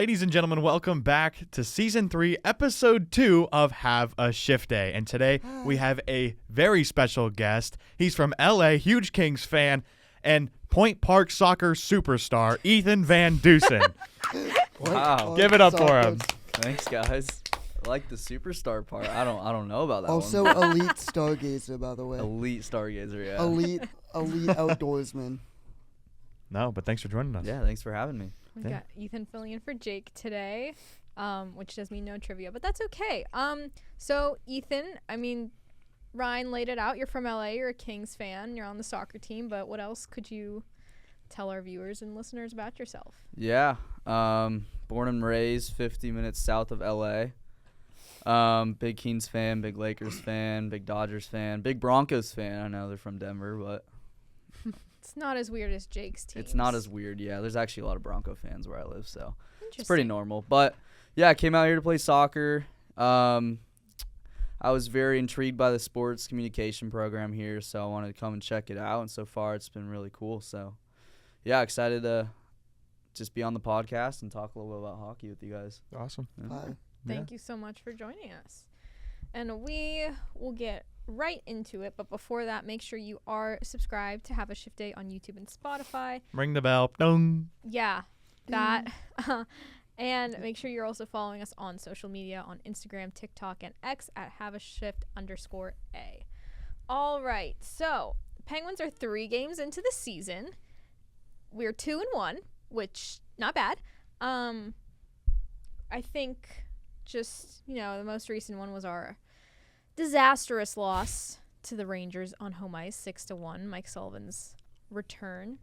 Ladies and gentlemen, welcome back to Season 3, Episode 2 of Have a Shift Day. And today we have a very special guest. He's from L.A., huge Kings fan, and Point Park soccer superstar, Ethan Van Dusen. Wow. Give it up for him. Thanks, guys. I like the superstar part. I don't know about that also, one. elite stargazer, by the way. Elite stargazer, yeah. Elite outdoorsman. No, but thanks for joining us. Yeah, thanks for having me. We got Ethan filling in for Jake today, which does mean no trivia, but that's okay. So Ethan, I mean, Ryan laid it out. You're from LA. You're a Kings fan. You're on the soccer team. But what else could you tell our viewers and listeners about yourself? Yeah. Born and raised 50 minutes south of LA. Big Kings fan, big Lakers fan, big Dodgers fan, big Broncos fan. I know they're from Denver, but It's not as weird as Jake's team. it's not as weird. Yeah, there's actually a lot of Bronco fans where I live, so it's pretty normal. But yeah, I came out here to play soccer. I was very intrigued by the sports communication program here, so I wanted to come and check it out. And so far, it's been really cool. So yeah, excited to just be on the podcast and talk a little bit about hockey with you guys. Awesome. Yeah. Hi. Thank you so much for joining us. And we will get right into it. But before that, make sure you are subscribed to Have a Shift Day on YouTube and Spotify. Ring the bell. Dong. Yeah, that. And make sure you're also following us on social media on Instagram, TikTok, and X at haveashift_A. All right. So Penguins are 3 games into the season. We're 2-1, which not bad. I think just, the most recent one was our disastrous loss to the Rangers on home ice, 6-1. Mike Sullivan's return.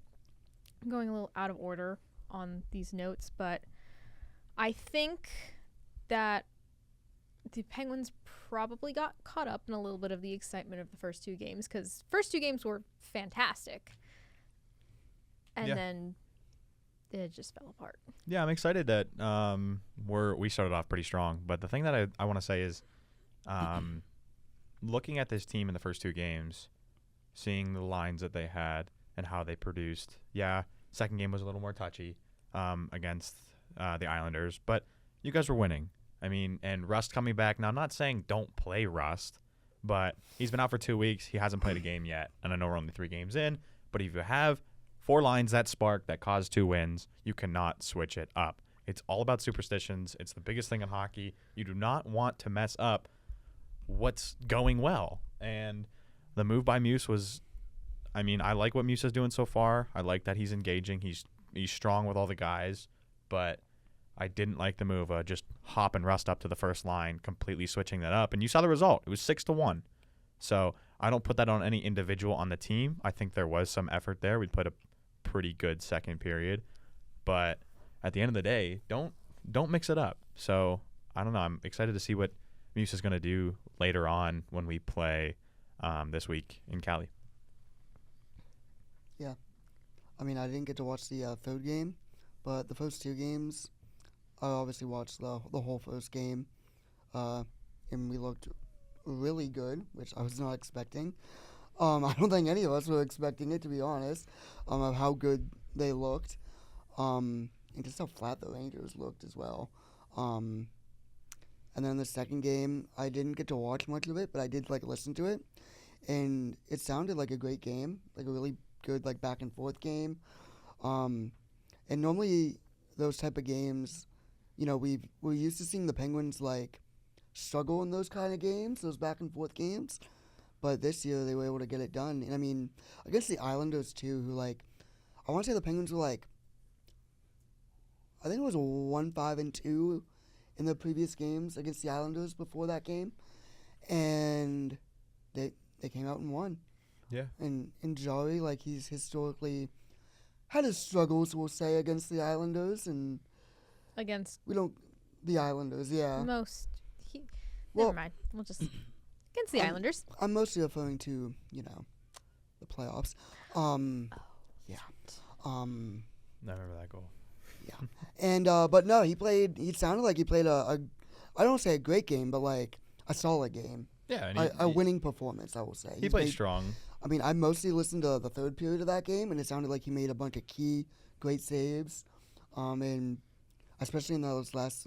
I'm going a little out of order on these notes, but I think that the Penguins probably got caught up in a little bit of the excitement of the first 2 games, because first 2 games were fantastic. And then it just fell apart. Yeah, I'm excited that we started off pretty strong. But the thing that I want to say is looking at this team in the first 2 games, seeing the lines that they had and how they produced. Yeah, second game was a little more touchy against the Islanders, but you guys were winning. I mean, and Rust coming back. Now, I'm not saying don't play Rust, but he's been out for 2 weeks. He hasn't played a game yet. And I know we're only 3 games in, but if you have 4 lines that spark that cause 2 wins, you cannot switch it up. It's all about superstitions. It's the biggest thing in hockey. You do not want to mess up what's going well. And the move by Muse was, I mean, I like what Muse is doing so far. I like that he's engaging. He's strong with all the guys, but I didn't like the move of just hopping Rust up to the first line, completely switching that up. And you saw the result. It was 6-1. So I don't put that on any individual on the team. I think there was some effort there. We played a pretty good second period, but at the end of the day, don't mix it up. So I don't know. I'm excited to see what Muse is going to do later on when we play this week in Cali. Yeah. I mean, I didn't get to watch the third game, but the first 2 games, I obviously watched the whole first game, and we looked really good, which I was not expecting. I don't think any of us were expecting it, to be honest, of how good they looked, and just how flat the Rangers looked as well. And then the second game, I didn't get to watch much of it, but I did listen to it, and it sounded like a great game, like a really good back and forth game. And normally those type of games, we're used to seeing the Penguins struggle in those kind of games, those back and forth games. But this year they were able to get it done. And I mean, against the Islanders too, who I want to say the Penguins were I think it was 1-5-2 in the previous games against the Islanders before that game. And they came out and won. Yeah. And Jari, he's historically had his struggles, we'll say, against the Islanders, and the Islanders, yeah. Never mind. We'll just against the Islanders. I'm mostly referring to, the playoffs. Yeah. I remember that goal. Yeah. And but no, he sounded like he played I don't say a great game, but a solid game. Yeah, and a winning performance, I will say. He played strong. I mean, I mostly listened to the third period of that game, and it sounded like he made a bunch of key, great saves. And especially in those last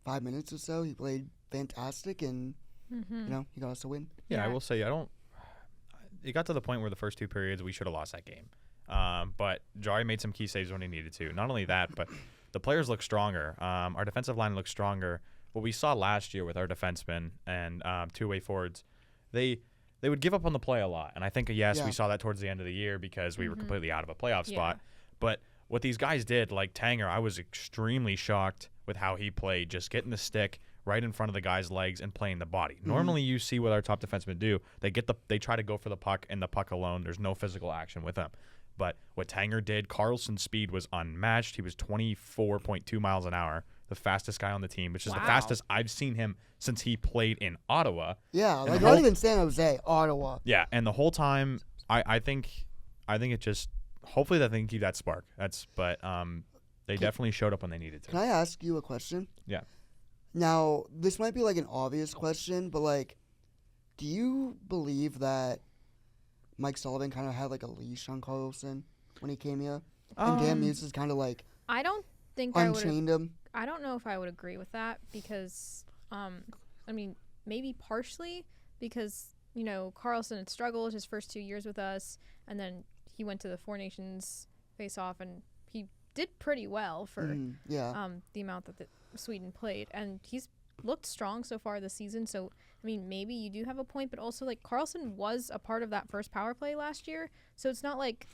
5 minutes or so, he played fantastic, and he got us a win. Yeah, I will say it got to the point where the first 2 periods we should have lost that game. But Jari made some key saves when he needed to. Not only that, but the players look stronger. Our defensive line looks stronger. What we saw last year with our defensemen and two-way forwards, they would give up on the play a lot. And I think, we saw that towards the end of the year because we were completely out of a playoff spot. But what these guys did, like Tanger, I was extremely shocked with how he played, just getting the stick right in front of the guy's legs and playing the body. Normally you see what our top defensemen do. They try to go for the puck and the puck alone. There's no physical action with them. But what Tanger did, Carlson's speed was unmatched. He was 24.2 miles an hour, the fastest guy on the team, which is the fastest I've seen him since he played in Ottawa. Yeah, not even San Jose, Ottawa. Yeah, and the whole time, I think it just hopefully they can keep that spark. They definitely showed up when they needed to. Can I ask you a question? Yeah. Now, this might be an obvious question, but do you believe that Mike Sullivan kind of had a leash on Carlson when he came here? And Dan Muse is kind of I don't think unchained him? I don't know if I would agree with that because, maybe partially because, Carlson had struggled his first 2 years with us, and then he went to the Four Nations face-off, and he did pretty well for the amount that Sweden played, and he's looked strong so far this season. So maybe you do have a point, but also Carlson was a part of that first power play last year, so it's not like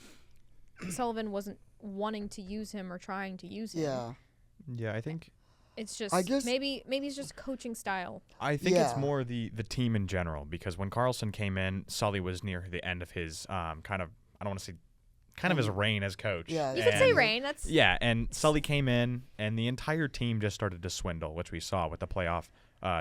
Sullivan wasn't wanting to use him or trying to use him. Yeah, I think it's just maybe it's just coaching style. I think it's more the team in general, because when Carlson came in, Sully was near the end of his his reign as coach. Yeah, you could say reign. That's and Sully came in, and the entire team just started to swindle, which we saw with the playoff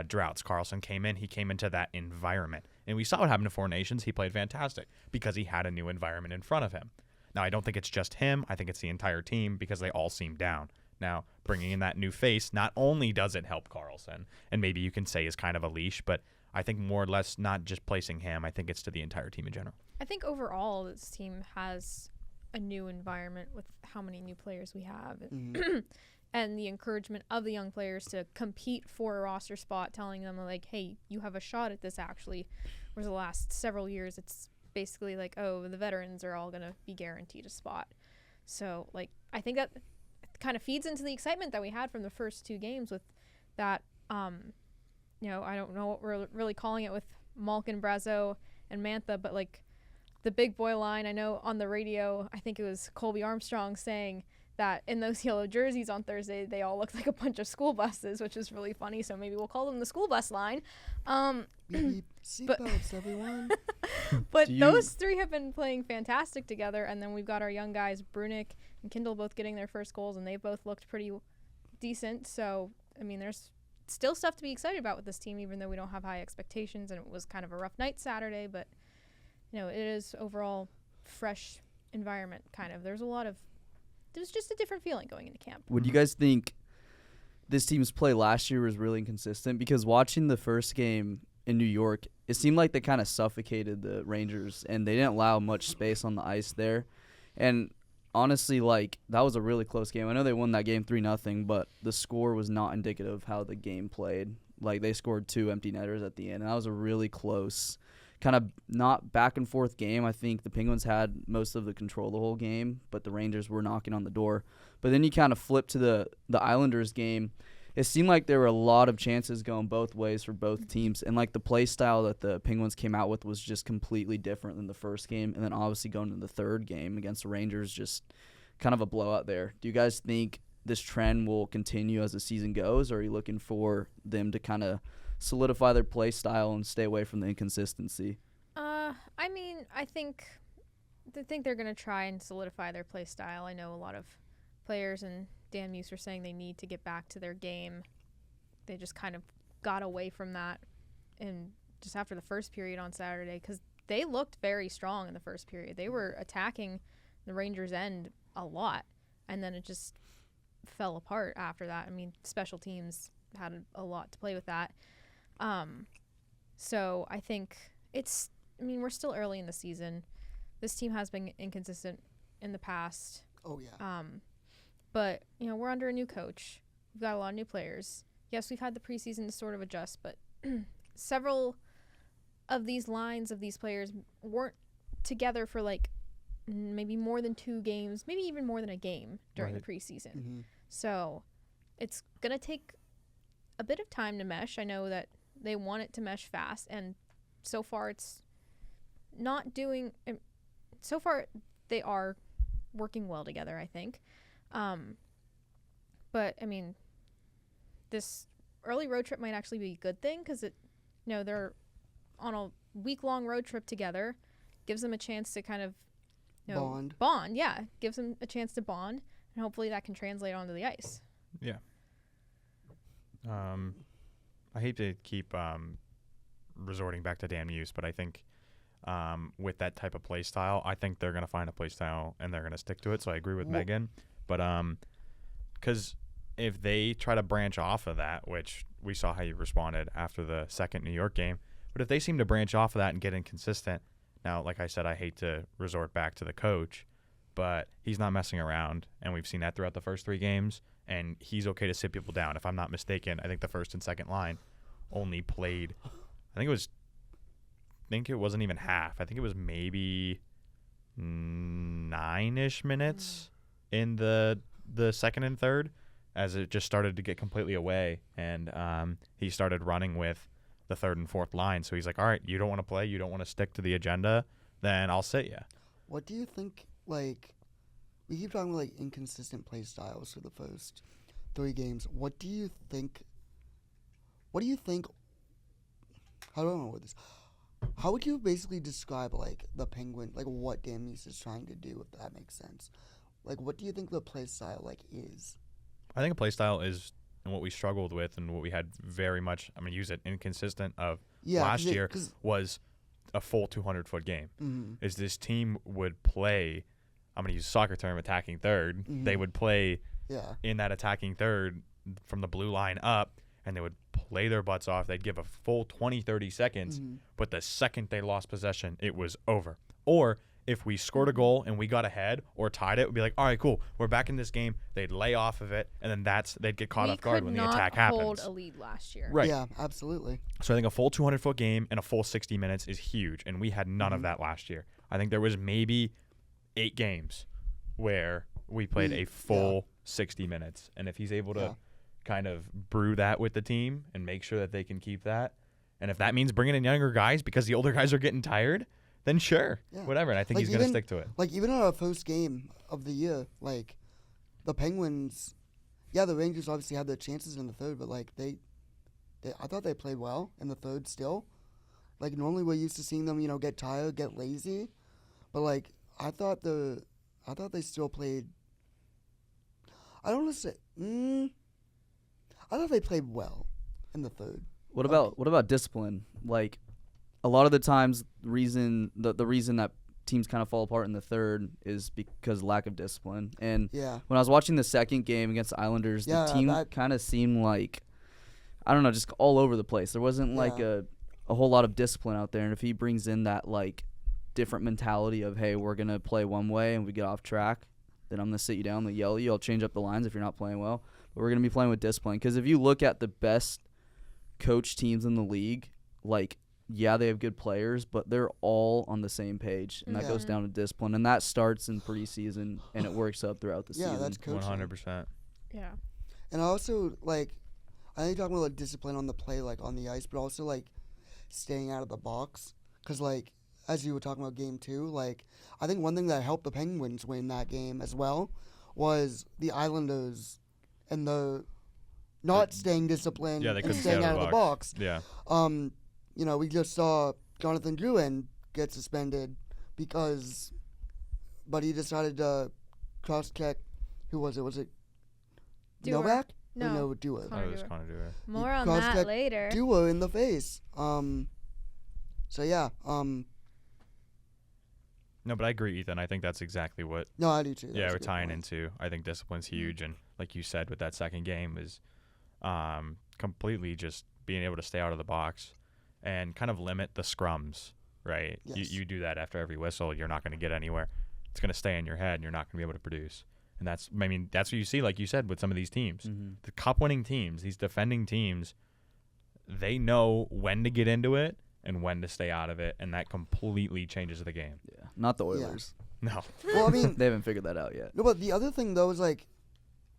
droughts. Carlson came in, he came into that environment, and we saw what happened to Four Nations. He played fantastic because he had a new environment in front of him. Now, I don't think it's just him. I think it's the entire team because they all seem down. Now, bringing in that new face, not only does it help Carlson, and maybe you can say is kind of a leash, but I think more or less not just placing him. I think it's to the entire team in general. I think overall this team has a new environment with how many new players we have and the encouragement of the young players to compete for a roster spot, telling them hey, you have a shot at this actually. Whereas the last several years it's basically the veterans are all going to be guaranteed a spot. So I think that kind of feeds into the excitement that we had from the first 2 games with that I don't know what we're really calling it with Malkin, Brazo, and Mantha, but the big boy line. I know on the radio, I think it was Colby Armstrong saying that in those yellow jerseys on Thursday, they all looked like a bunch of school buses, which is really funny. So maybe we'll call them the school bus line. Seatbelts, everyone. But those 3 have been playing fantastic together. And then we've got our young guys, Brunick and Kindle, both getting their first goals, and they both looked pretty decent. So, there's still stuff to be excited about with this team, even though we don't have high expectations. And it was kind of a rough night Saturday, but it is overall fresh environment kind of. There's just a different feeling going into camp. Would you guys think this team's play last year was really inconsistent? Because watching the first game in New York, it seemed like they kind of suffocated the Rangers, and they didn't allow much space on the ice there. And honestly, that was a really close game. I know they won that game 3-0, but the score was not indicative of how the game played. They scored 2 empty netters at the end, and that was a really close, kind of not back and forth game. I think the Penguins had most of the control the whole game, but the Rangers were knocking on the door. But then you kind of flip to the Islanders game. It seemed like there were a lot of chances going both ways for both teams, and the play style that the Penguins came out with was just completely different than the first game. And then obviously going to the third game against the Rangers, just kind of a blowout there. Do you guys think this trend will continue as the season goes, or are you looking for them to kind of solidify their play style and stay away from the inconsistency? I think they're going to try and solidify their play style. I know a lot of players and Dan Muse are saying they need to get back to their game. They just kind of got away from that and just after the first period on Saturday, because they looked very strong in the first period. They were attacking the Rangers' end a lot, and then it just fell apart after that. Special teams had a lot to play with that. So I think we're still early in the season. This team has been inconsistent in the past. Oh, yeah. But, we're under a new coach. We've got a lot of new players. Yes, we've had the preseason to sort of adjust, but several of these lines of these players weren't together for like maybe more than 2 games, maybe even more than a game during the preseason. Mm-hmm. So it's going to take a bit of time to mesh. I know that they want it to mesh fast, and so far it's not doing – so far they are working well together, I think. But, I mean, this early road trip might actually be a good thing because they're on a week-long road trip together. Gives them a chance to kind of bond. Yeah, gives them a chance to bond, and hopefully that can translate onto the ice. Yeah. I hate to keep resorting back to Dan Muse, but I think with that type of play style, I think they're going to find a play style and they're going to stick to it. So I agree with Megan. But because if they try to branch off of that, which we saw how you responded after the second New York game, but if they seem to branch off of that and get inconsistent, now, like I said, I hate to resort back to the coach, but he's not messing around, and we've seen that throughout the first 3 games, and he's okay to sit people down. If I'm not mistaken, I think the first and second line only played, I think it wasn't even half. I think it was maybe 9-ish minutes in the second and third, as it just started to get completely away, and he started running with the third and fourth line. So he's like, all right, you don't want to play, you don't want to stick to the agenda, then I'll sit you. What do you think, like, we keep talking like inconsistent play styles for the first 3 games. What do you think, how do I know what this, how would you basically describe, like, the Penguin, like, what Dan Muse is trying to do, if that makes sense? Like, what do you think the play style, like, is? I think a play style is, and what we struggled with and what we had very much, I'm going to use it, inconsistent of last year was a full 200-foot game. Mm-hmm. Is this team would play, I'm going to use a soccer term, attacking third. Mm-hmm. They would play in that attacking third from the blue line up, and they would play their butts off. They'd give a full 20, 30 seconds, but the second they lost possession, it was over. Or if we scored a goal and we got ahead or tied it, we'd be like, all right, cool, we're back in this game. They'd lay off of it, and then they'd get caught off guard when the attack happens. We could not hold a lead last year. Right. Yeah, absolutely. So I think a full 200-foot game and a full 60 minutes is huge, and we had none of that last year. I think there was maybe 8 games where we played a full 60 minutes, and if he's able to kind of brew that with the team and make sure that they can keep that, and if that means bringing in younger guys because the older guys are getting tired, then sure, whatever. And I think like he's going to stick to it. Like, even on our first game of the year, like, the Penguins, the Rangers obviously had their chances in the third, but, like, I thought they played well in the third still. Like, normally we're used to seeing them, get tired, get lazy. But, like, I thought they still played, I don't want to say, I thought they played well in the third. What about discipline? Like, a lot of the times, the reason that teams kind of fall apart in the third is because of lack of discipline. And when I was watching the second game against the Islanders, the team kind of seemed like, I don't know, just all over the place. There wasn't like a whole lot of discipline out there. And if he brings in that like different mentality of, hey, we're gonna play one way and we get off track, then I'm gonna sit you down, I'm gonna yell at you, I'll change up the lines if you're not playing well. But we're gonna be playing with discipline. Because if you look at the best coach teams in the league, like, they have good players, but they're all on the same page, and that goes down to discipline, and that starts in preseason, and it works up throughout the season. Yeah, that's coaching. 100%. Yeah. And also, like, I know you're talking about, like, discipline on the play, like, on the ice, but also, like, staying out of the box. Because, like, as you were talking about game 2, like, I think one thing that helped the Penguins win that game as well was the Islanders and the not staying disciplined and staying out of the box. Yeah. We just saw Jonathan Drouin get suspended but he decided to cross-check, who was it? Was it Novak? No, Dewar. Oh, it was Connor Dewar. More on that later. Dewar in the face. No, but I agree, Ethan. I think that's exactly what. No, I do too. We're tying into. I think discipline's huge, and like you said, with that second game is completely just being able to stay out of the box and kind of limit the scrums. Right? Yes. You do that after every whistle, you're not going to get anywhere. It's going to stay in your head, and you're not going to be able to produce. And that's what you see, like you said, with some of these teams. Mm-hmm. The cup-winning teams, these defending teams, they know when to get into it and when to stay out of it, and that completely changes the game. Yeah, not the Oilers. No. Well, I mean, They haven't figured that out yet. no, but the other thing, though, is, like,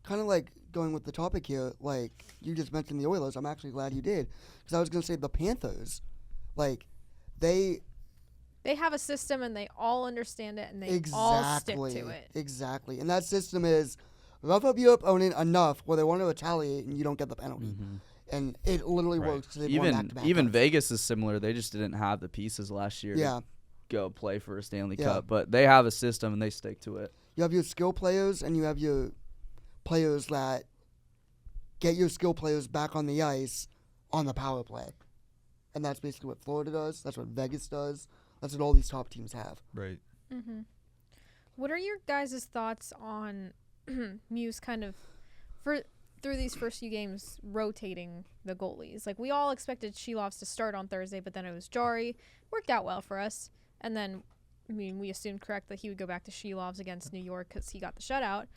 kind of like going with the topic here, like, you just mentioned the Oilers. I'm actually glad you did, because I was going to say the Panthers, like, they have a system and they all understand it and they all stick to it. Exactly. And that system is rough up your opponent enough where they want to retaliate and you don't get the penalty. Mm-hmm. And it literally Right. works. 'Cause they've won back-to-back Even cups. Vegas is similar. They just didn't have the pieces last year Yeah. to go play for a Stanley Yeah. Cup, but they have a system and they stick to it. You have your skill players and you have your players that get your skill players back on the ice on the power play. And that's basically what Florida does. That's what Vegas does. That's what all these top teams have. Right. Mm-hmm. What are your guys' thoughts on Muse kind of through these first few games rotating the goalies? Like, we all expected Shelovs to start on Thursday, but then it was Jari. Worked out well for us. And then, I mean, we assumed correct that he would go back to Shelovs against New York because he got the shutout.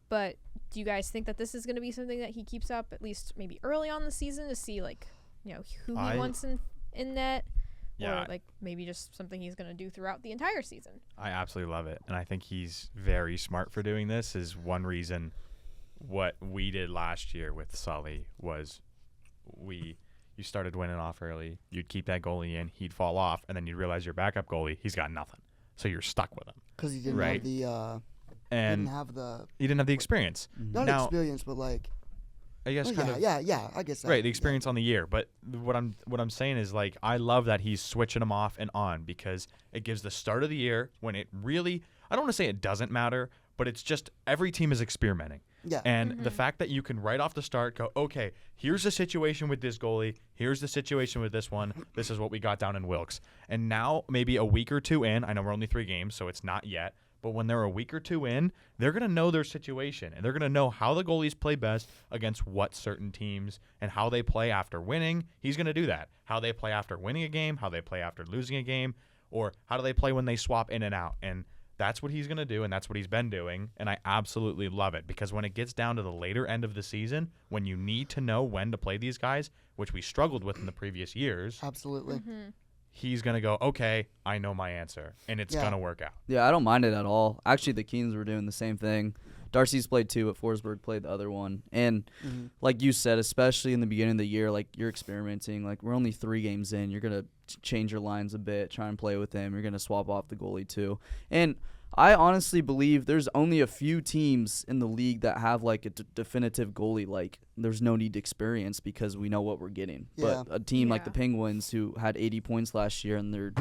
But do you guys think that this is going to be something that he keeps up at least maybe early on in the season to see, like, you know, who he wants in net? Yeah. Or, like, maybe just something he's going to do throughout the entire season? I absolutely love it. And I think he's very smart for doing this. Is one reason what we did last year with Sully was you started winning off early. You'd keep that goalie in. He'd fall off. And then you'd realize your backup goalie, he's got nothing. So you're stuck with him. Because he didn't Right. have the And he didn't have the experience. not Now- experience, but like I guess well, kind of yeah, I guess that, right, the experience on the year. But what I'm saying is, like, I love that he's switching them off and on because it gives the start of the year when it really, I don't want to say it doesn't matter, but it's just every team is experimenting. Yeah. And the fact that you can right off the start go, okay, here's the situation with this goalie, here's the situation with this one, this is what we got down in Wilkes. And now maybe a week or two in, I know we're only 3 games, so it's not yet, but when they're a week or two in, they're going to know their situation, and they're going to know how the goalies play best against what certain teams and how they play after winning. He's going to do that. How they play after winning a game, how they play after losing a game, or how do they play when they swap in and out. And that's what he's going to do, and that's what he's been doing, and I absolutely love it because when it gets down to the later end of the season, when you need to know when to play these guys, which we struggled with in the previous years, Absolutely. he's going to go, okay, I know my answer, and it's going to work out. Yeah, I don't mind it at all. Actually, the Keens were doing the same thing. Darcy's played 2, but Forsberg played the other one. And like you said, especially in the beginning of the year, like, you're experimenting. Like, we're only 3 games in. You're going to change your lines a bit, try and play with them. You're going to swap off the goalie too. And I honestly believe there's only a few teams in the league that have, like, a definitive goalie. Like, there's no need to experience because we know what we're getting. Yeah. But a team like Yeah. the Penguins, who had 80 points last year and their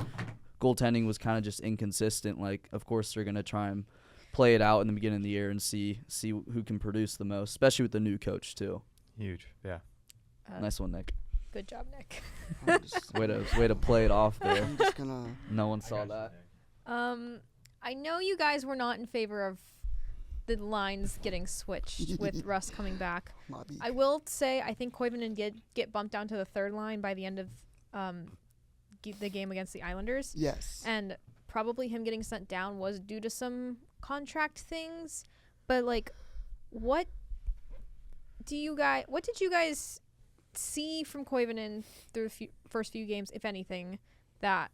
goaltending was kind of just inconsistent, like, of course they're going to try and play it out in the beginning of the year and see who can produce the most, especially with the new coach too. Huge, yeah. Nice one, Nick. Good job, Nick. I'm just, Way to play it off there. I'm just gonna. No one saw that. I know you guys were not in favor of the lines getting switched with Russ coming back. Might be. I will say I think Koivunen did get bumped down to the 3rd line by the end of the game against the Islanders. Yes. And probably him getting sent down was due to some contract things. But, like, what did you guys see from Koivunen through the first few games, if anything, that,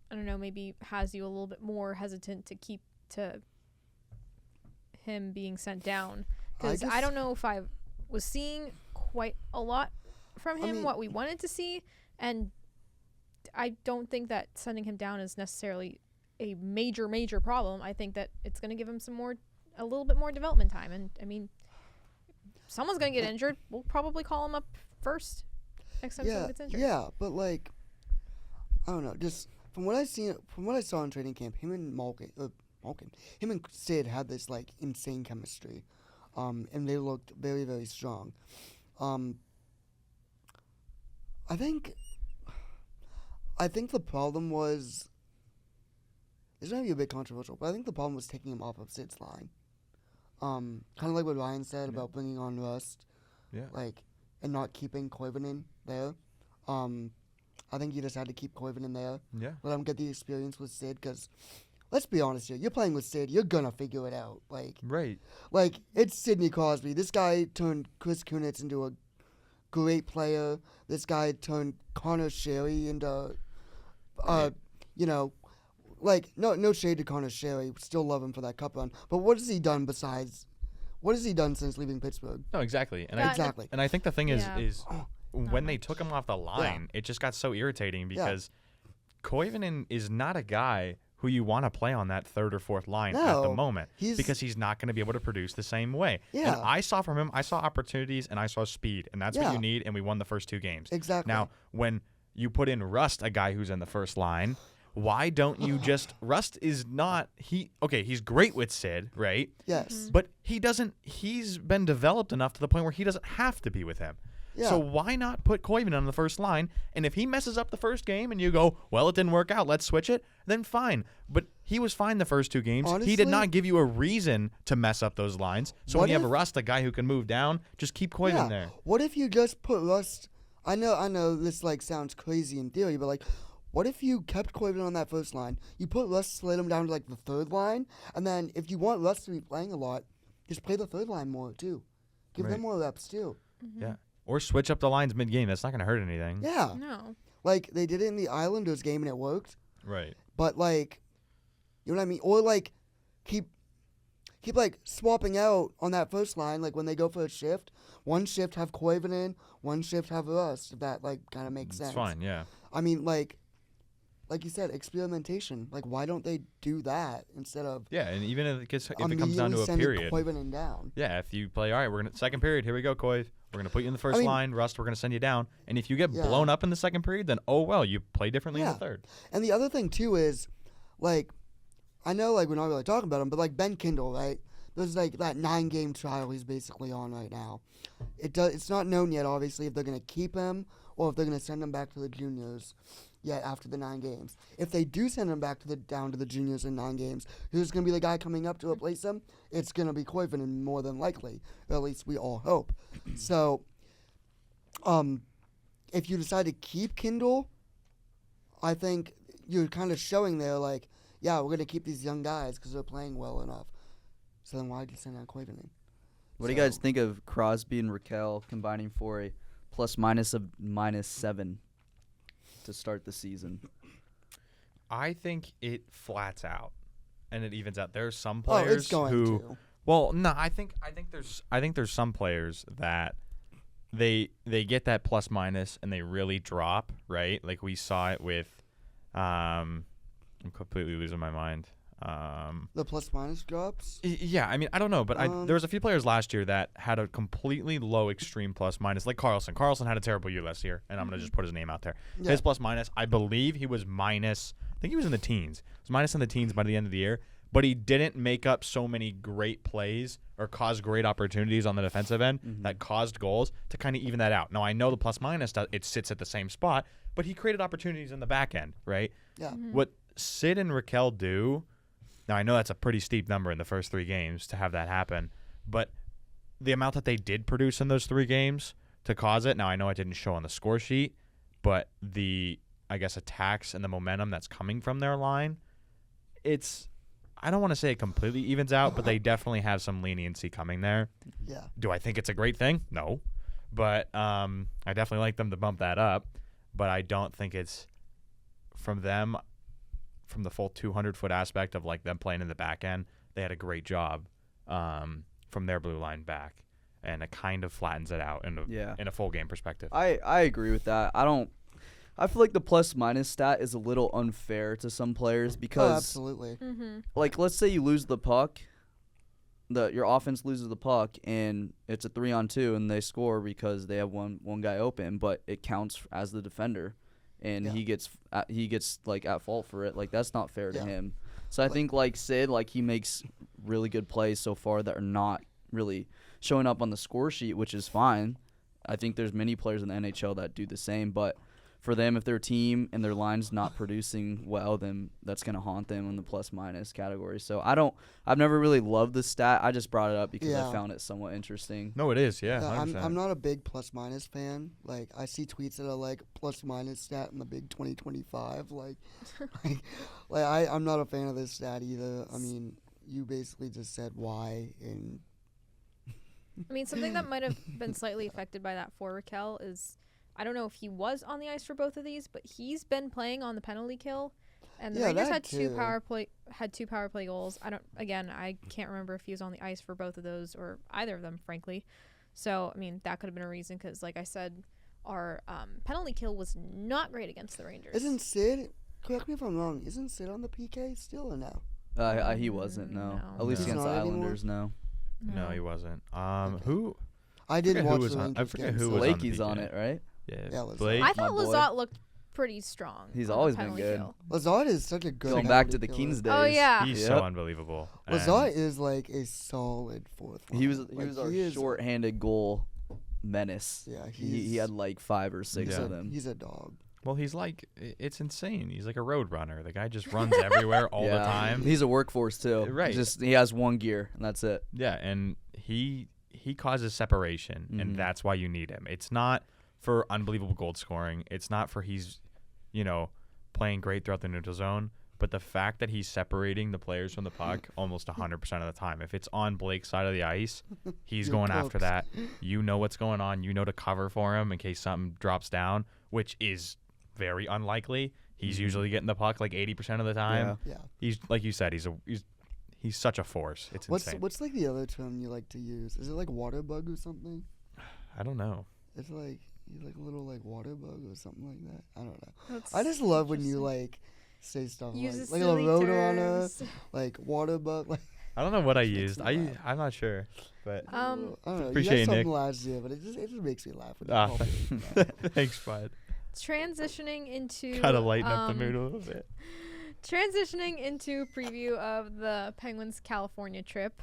I don't know, maybe has you a little bit more hesitant to keep to him being sent down? Because I don't know if I was seeing quite a lot from him, what we wanted to see, and I don't think that sending him down is necessarily a major problem. I think that it's going to give him a little bit more development time, and I mean, someone's going to get injured. We'll probably call him up first next time someone gets injured. Yeah, but, like, I don't know, just from what I saw in training camp, him and him and Sid had this, like, insane chemistry, and they looked very, very strong. I think the problem was, this might be a bit controversial, but I think the problem was taking him off of Sid's line. Kind of like what Ryan said about bringing on Rust, like, and not keeping Koivunen there. I think you just had to keep Koivunen there. Yeah. Let him get the experience with Sid, because let's be honest here. You're playing with Sid. You're gonna figure it out. Right. Like it's Sidney Crosby. This guy turned Chris Kunitz into a great player. This guy turned Connor Sherry into, you know, like no shade to Connor Sherry. Still love him for that cup run. But what has he done besides? What has he done since leaving Pittsburgh? No, exactly. And Exactly. I think the thing is Not when they much. took him off the line, it just got so irritating because Koivunen is not a guy who you want to play on that third or fourth line at the No, moment because he's not going to be able to produce the same way. Yeah. And I saw from him, I saw opportunities and I saw speed, and that's what Yeah. you need, and we won the first 2 games. Exactly. Now, when you put in Rust, a guy who's in the first line, why don't you just Rust is not he's great with Sid, right? Yes. But he's been developed enough to the point where he doesn't have to be with him. Yeah. So why not put Koivunen on the first line? And if he messes up the first game and you go, well, it didn't work out, let's switch it, then fine. But he was fine the first 2 games. Honestly, he did not give you a reason to mess up those lines. So What when you have if- Rust, a guy who can move down, just keep Koivunen there. What if you just put Rust? I know this like sounds crazy in theory, but like, what if you kept Koivunen on that first line? You put Rust, slid him down to like the third line, and then if you want Rust to be playing a lot, just play the third line more too. Give Right. them more reps too. Yeah. Or switch up the lines mid-game. That's not going to hurt anything. Yeah. No. Like they did it in the Islanders game and it worked. Right. But like, you know what I mean? Or like, keep like swapping out on that first line. Like when they go for a shift, one shift have Koivunen, one shift have Rust. If that like kind of makes sense. It's fine, yeah. I mean, like you said, experimentation. Like, why don't they do that instead of Yeah, and even if it comes down to a sending period. Koivunen down? Yeah, if you play, all right, we're going to second period, here we go, Koiv. We're going to put you in the first mean- line. Rust, we're going to send you down. And if you get Yeah. blown up in the second period, then oh well, you play differently in the Yeah. third. And the other thing too is, like, I know like we're not really talking about him, but like Ben Kindle, right? There's like that 9-game trial he's basically on right now. It's not known yet, obviously, if they're going to keep him or if they're going to send him back to the juniors. Yet after the 9 games, if they do send him back down to the juniors in 9 games, who's going to be the guy coming up to replace him? It's going to be Koivunen more than likely, or at least we all hope. So, if you decide to keep Kindle, I think you're kind of showing there, like, yeah, we're going to keep these young guys because they're playing well enough. So then why did you send out Koivunen? What do you guys think of Crosby and Raquel combining for a plus-minus of -7 to start the season? I think it flats out and it evens out. There's some Oh, players it's going who to. well, no, I think there's some players that they get that plus minus and they really drop, right? Like we saw it with I'm completely losing my mind. The plus-minus drops? Yeah, I mean, I don't know, but there was a few players last year that had a completely low extreme plus minus, like Carlson. Carlson had a terrible year last year, and I'm going to just put his name out there. Yeah. His plus minus, I believe he was minus, I think he was in the teens. He was minus in the teens by the end of the year, but he didn't make up so many great plays or cause great opportunities on the defensive end that caused goals to kind of even that out. Now, I know the plus minus, it sits at the same spot, but he created opportunities in the back end, right? Yeah. What Sid and Raquel do, now I know that's a pretty steep number in the first 3 games to have that happen, but the amount that they did produce in those 3 games to cause it, now I know it didn't show on the score sheet, but the, I guess, attacks and the momentum that's coming from their line, I don't want to say it completely evens out, but they definitely have some leniency coming there. Yeah. Do I think it's a great thing? No. But I definitely like them to bump that up, but I don't think it's from them, from the full 200-foot aspect of like them playing in the back end. They had a great job from their blue line back, and it kind of flattens it out in a full game perspective. I agree with that. I feel like the plus-minus stat is a little unfair to some players Oh, because, absolutely. like, let's say you lose the puck, your offense loses the puck, and it's a 3-on-2, and they score because they have one guy open, but it counts as the defender, and Yeah. he gets like at fault for it. Like, that's not fair to Yeah. him. So I think like Sid, like he makes really good plays so far that are not really showing up on the score sheet, which is fine. I think there's many players in the NHL that do the same, but for them, if their team and their line's not producing well, then that's going to haunt them in the plus-minus category. So I've never really loved the stat. I just brought it up because I found it somewhat interesting. No, it is. Yeah, I'm not a big plus-minus fan. Like, I see tweets that are like plus-minus stat in the big 2025. I'm not a fan of this stat either. I mean, you basically just said why. And I mean, something that might have been slightly affected by that for Raquel is, I don't know if he was on the ice for both of these, but he's been playing on the penalty kill, and the Rangers had two power play goals. I can't remember if he was on the ice for both of those or either of them, frankly. So I mean, that could have been a reason because, like I said, our penalty kill was not great against the Rangers. Isn't Sid? Correct me if I'm wrong. Isn't Sid on the PK still or no? He wasn't. No, at least against the Islanders, no. No, he wasn't. Okay. Who? I didn't watch the I Rangers forget game, who so was Blakey's on on the it, right? Yeah, Lazard. Blake. I thought My boy. Lazard looked pretty strong. He's on the always been penalty good. kill. Lazard is such a good Going back to penalty the killer. Kings days. Oh yeah. He's Yep. so unbelievable. Lazard is like a solid fourth. He was Like, our he is- short-handed goal menace. Yeah, He had like 5 or 6 Yeah. of them. He's a dog. Well, he's like, it's insane. He's like a road runner. The guy just runs everywhere all the time. He's a workhorse too. Right. Just he has one gear and that's it. Yeah, and he causes separation, and Mhm. that's why you need him. It's not for unbelievable goal scoring. It's not for he's, playing great throughout the neutral zone. But the fact that he's separating the players from the puck almost 100% of the time. If it's on Blake's side of the ice, he's You're going after cooked. that. You know what's going on. You know to cover for him in case something drops down, which is very unlikely. He's Mhm. usually getting the puck like 80% of the time. Yeah. He's like you said. He's such a force. It's insane. What's like the other term you like to use? Is it like water bug or something? I don't know. It's like he's like a little like water bug or something like that. I don't know. That's I just love when you interesting. like say stuff Uses like a silly road runner, terms. like water bug. Like I don't know what I Makes used. me laugh. I'm not sure, but I don't know. appreciate you it, got Nick. something last year, but it just makes me laugh. When you Ah, call me that. thanks, bud. Transitioning into Gotta lighten up the mood a little bit. Transitioning into preview of the Penguins California trip.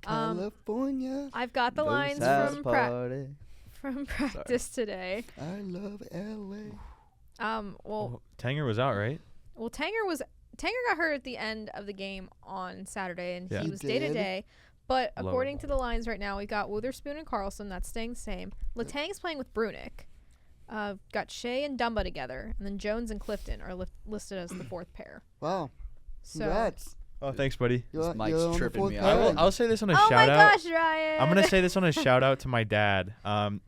California, I've got the Those lines house from party. practice today. I love LA. Well, Tanger was out, right? Tanger got hurt at the end of the game on Saturday, and Yeah. he He was day to did? day. But Lower according to the body. lines right now, we got Witherspoon and Carlson. That's staying the same. Letang's playing with Brunick. Got Shea and Dumba together, and then Jones and Clifton are listed as the fourth pair. Wow, So, congrats. Oh, thanks, buddy. You're, Mike's you're on the tripping fourth me pair. out. I'll say this on a oh my shout out. gosh, Ryan! I'm gonna say this on a shout out to my dad.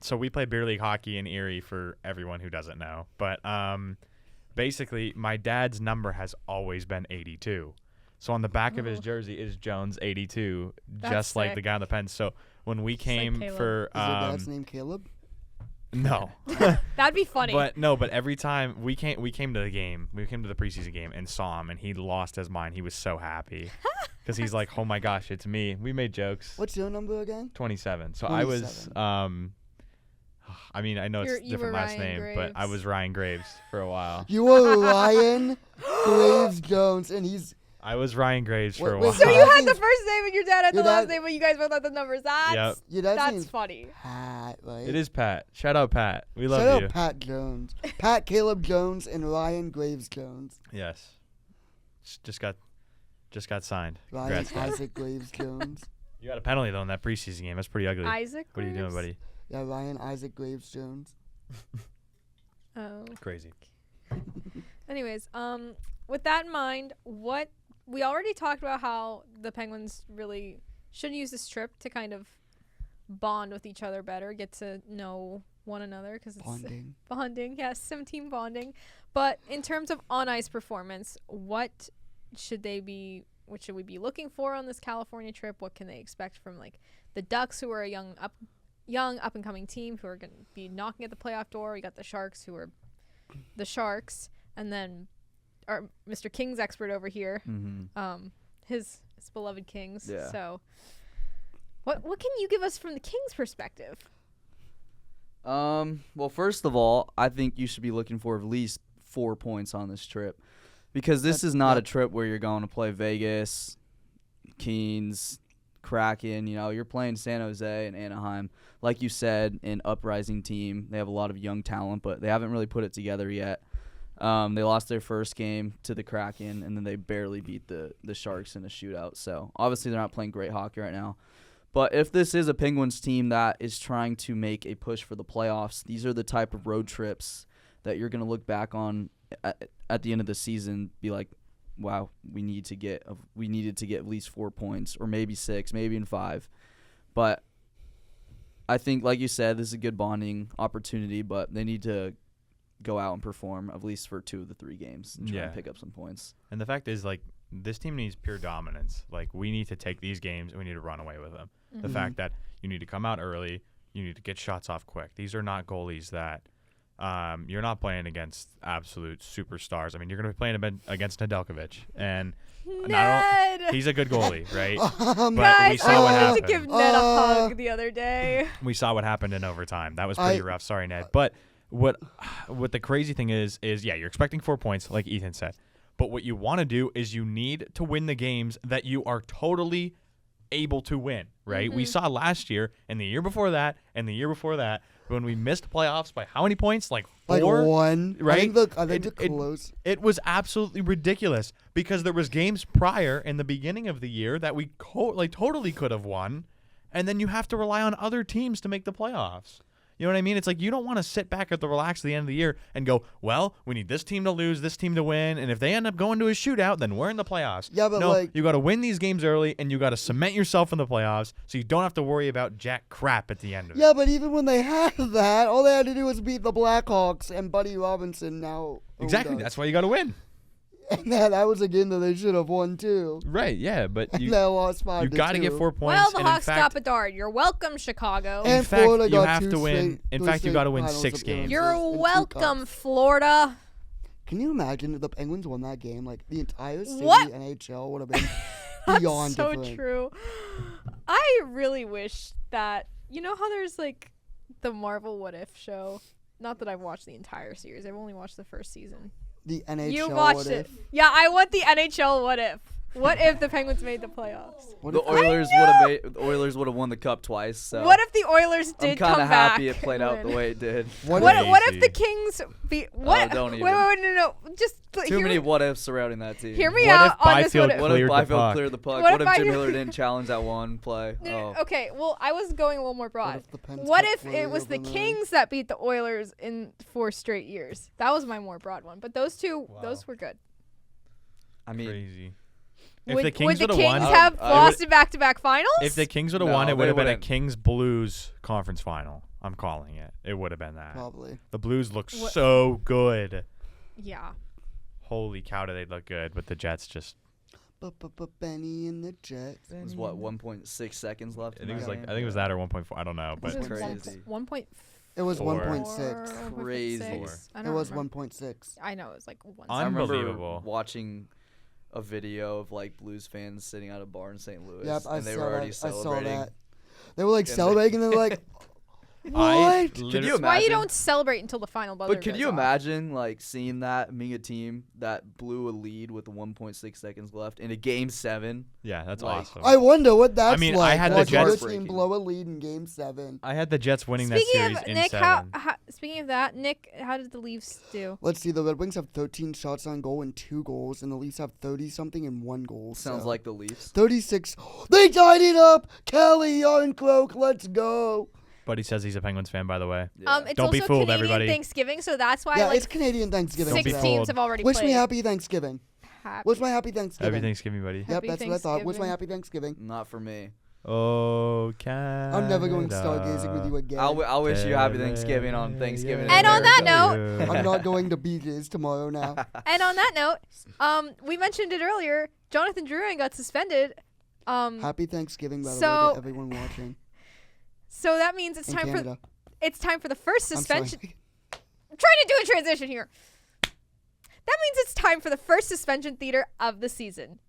So we play beer league hockey in Erie for everyone who doesn't know. But basically, my dad's number has always been 82. So on the back of his Oh. jersey is Jones 82, That's just like the sick. guy on the Pens. So when we Just like came Caleb. for Is your dad's name Caleb? no. That'd be funny. But every time we came to the game, we came to the preseason game and saw him, and he lost his mind. He was so happy because he's like, "Oh my gosh, it's me." We made jokes. What's your number again? 27. So I was 27. I mean, I know it's You different were last Ryan name, but I Graves. was Ryan Graves for a while. You were Ryan Graves Jones, and he's I was Ryan Graves for a Wait, while. so wait, you I had think- the first name and your dad had the Your last dad- name, but you guys both had the numbers. Yep. your dad's That's name's funny. Pat, right? It is Pat. Shout out Pat. We love Shout you. out Pat Jones, Pat Caleb Jones, and Ryan Graves Jones. Yes. Just got signed. Ryan Congrats, Dad. Isaac Graves Jones. You got a penalty though in that preseason game. That's pretty ugly. Isaac. What are you doing, Graves? buddy? Yeah, Ryan Isaac Graves Jones. Oh. Crazy. Anyways, with that in mind, we already talked about how the Penguins really should use this trip to kind of bond with each other better, get to know one another because it's Bonding. bonding. Yes, some team bonding. But in terms of on ice performance, what should we be looking for on this California trip? What can they expect from like the Ducks, who are a young up and coming team who are going to be knocking at the playoff door? You got the Sharks, who are the Sharks, and then our Mr. Kings expert over here, Mm-hmm. his beloved Kings. Yeah. So what can you give us from the Kings perspective? Well, first of all, I think you should be looking for at least 4 points on this trip, because this is not a trip where you're going to play Vegas, Kings, Kraken. You're playing San Jose and Anaheim. Like you said, an uprising team. They have a lot of young talent, but they haven't really put it together yet. They lost their first game to the Kraken, and then they barely beat the Sharks in a shootout. So, obviously, they're not playing great hockey right now. But if this is a Penguins team that is trying to make a push for the playoffs, these are the type of road trips that you're going to look back on at the end of the season, be like, wow, we needed to get at least 4 points, or maybe 6, maybe in 5. But I think, like you said, this is a good bonding opportunity, but they need to go out and perform at least for 2 of the 3 games and try and pick up some points. And the fact is, like, this team needs pure dominance. Like, we need to take these games and we need to run away with them. The fact that you need to come out early, you need to get shots off quick. These are not goalies that you're not playing against absolute superstars. I mean, you're going to be playing against Nedeljkovic, and he's a good goalie, right? But guys, we saw what I wanted happened. to give Ned a hug the other day. We saw what happened in overtime. That was pretty rough. Sorry, Ned. But what the crazy thing is you're expecting 4 points, like Ethan said. But what you want to do is you need to win the games that you are totally able to win, right? We saw last year and the year before that and the year before that when we missed playoffs by how many points? Like 4? Like 1. Right? I think they're close. It was absolutely ridiculous because there was games prior in the beginning of the year that we totally could have won, and then you have to rely on other teams to make the playoffs. You know what I mean? It's like you don't want to sit back at the relax at the end of the year and go, well, we need this team to lose, this team to win, and if they end up going to a shootout, then we're in the playoffs. Yeah, but no, you got to win these games early, and you got to cement yourself in the playoffs so you don't have to worry about jack crap at the end of it. Yeah, but even when they had that, all they had to do was beat the Blackhawks and Buddy Robinson now. Exactly. That's why you got to win. And that was a game that they should have won, too. Right, yeah, but you they lost 5-2. You got to get 4 points. Well, the and Hawks in got fact, Bedard. You're welcome, Chicago. And in fact, Florida you got have 2 to win. straight- In 2 fact, you got to win finals 6 games. appearances You're and 2 welcome, cups. Florida. Can you imagine if the Penguins won that game? Like, the entire city What? NHL would have been That's beyond so different. true. I really wish that, you know how there's like the Marvel What If show? Not that I've watched the entire series. I've only watched the first season. The NHL You watched what it. if? Yeah, I want the NHL What If. What if the Penguins made the playoffs? What The if- Oilers would have won the cup twice. So What if the Oilers I'm did kind come of back? happy it played out and the win? way it did. What What if- if the Kings beat? What? don't wait, even. no. Just Too hear many me, what ifs surrounding that team. hear me What out if on this. Byfield What if? What if cleared the Byfield puck? cleared the puck? What What if if Jim Byfield- Hiller didn't challenge that one play? No, Oh. okay, well, I was going a little more broad. if the Pens What kept if Fleury it was the overnight? Kings that beat the Oilers in 4 straight years? That was my more broad one. But those two, Wow. those were good. I mean, Crazy. Would the Kings the would've Kings won, have I lost in back-to-back finals? If the Kings would have No, won, it they would have been a wouldn't. Kings Blues conference final. I'm calling it. It would have been that. Probably. The Blues look What- so good. Yeah. Holy cow, do they look good? But the Jets just. Benny and the Jets. it was what 1.6 seconds left. I in think it was that like game? I think it was that or 1.4. I don't know, but Was it crazy. 1.4? It was Four. 1.6. Crazy. I It don't was remember. 1.6. I know it was like 1. I remember Unbelievable. watching a video of like Blues fans sitting at a bar in St. Louis, Yep, I and they saw were already that. I saw celebrating. that. They were like And celebrating, and they're like, I "What?" Could you That's why imagine? you don't celebrate until the final buzzer But could goes you off. imagine like seeing that being a team that blew a lead with 1.6 seconds left in a game 7? yeah, that's Like, awesome. I wonder what that's mean, like. I had the watching your Jets- team blow a lead in Game 7. I had the Jets winning that Speaking series of in Nick, 7. speaking of that, Nick, how did the Leafs do? Let's see. The Red Wings have 13 shots on goal and 2 goals, and the Leafs have 30-something and 1 goal. Sounds so. like the Leafs. 36. They tied it up. Kelly Yarncroke, let's go. Buddy says he's a Penguins fan, by the way. Yeah. It's Don't be also fooled, Canadian everybody. Thanksgiving, so that's why Yeah, like it's Canadian Thanksgiving. Don't be 6 today. teams fooled. have already Wish played. me happy Thanksgiving. Wish my happy Thanksgiving. Happy Thanksgiving, buddy. Yep, Happy that's what I thought. Wish my Thanksgiving. happy Thanksgiving. Not for me. Oh, Canada. I'm never going stargazing with you again. I'll wish you happy Thanksgiving on Thanksgiving. in And on that America. I'm not going to beaches tomorrow now. And on that note, we mentioned it earlier. Jonathan Drouin got suspended. Happy Thanksgiving, by the way, So- to everyone watching So that means it's in time Canada. for the first I'm suspension. sorry. I'm trying to do a transition here. That means it's time for the first suspension theater of the season.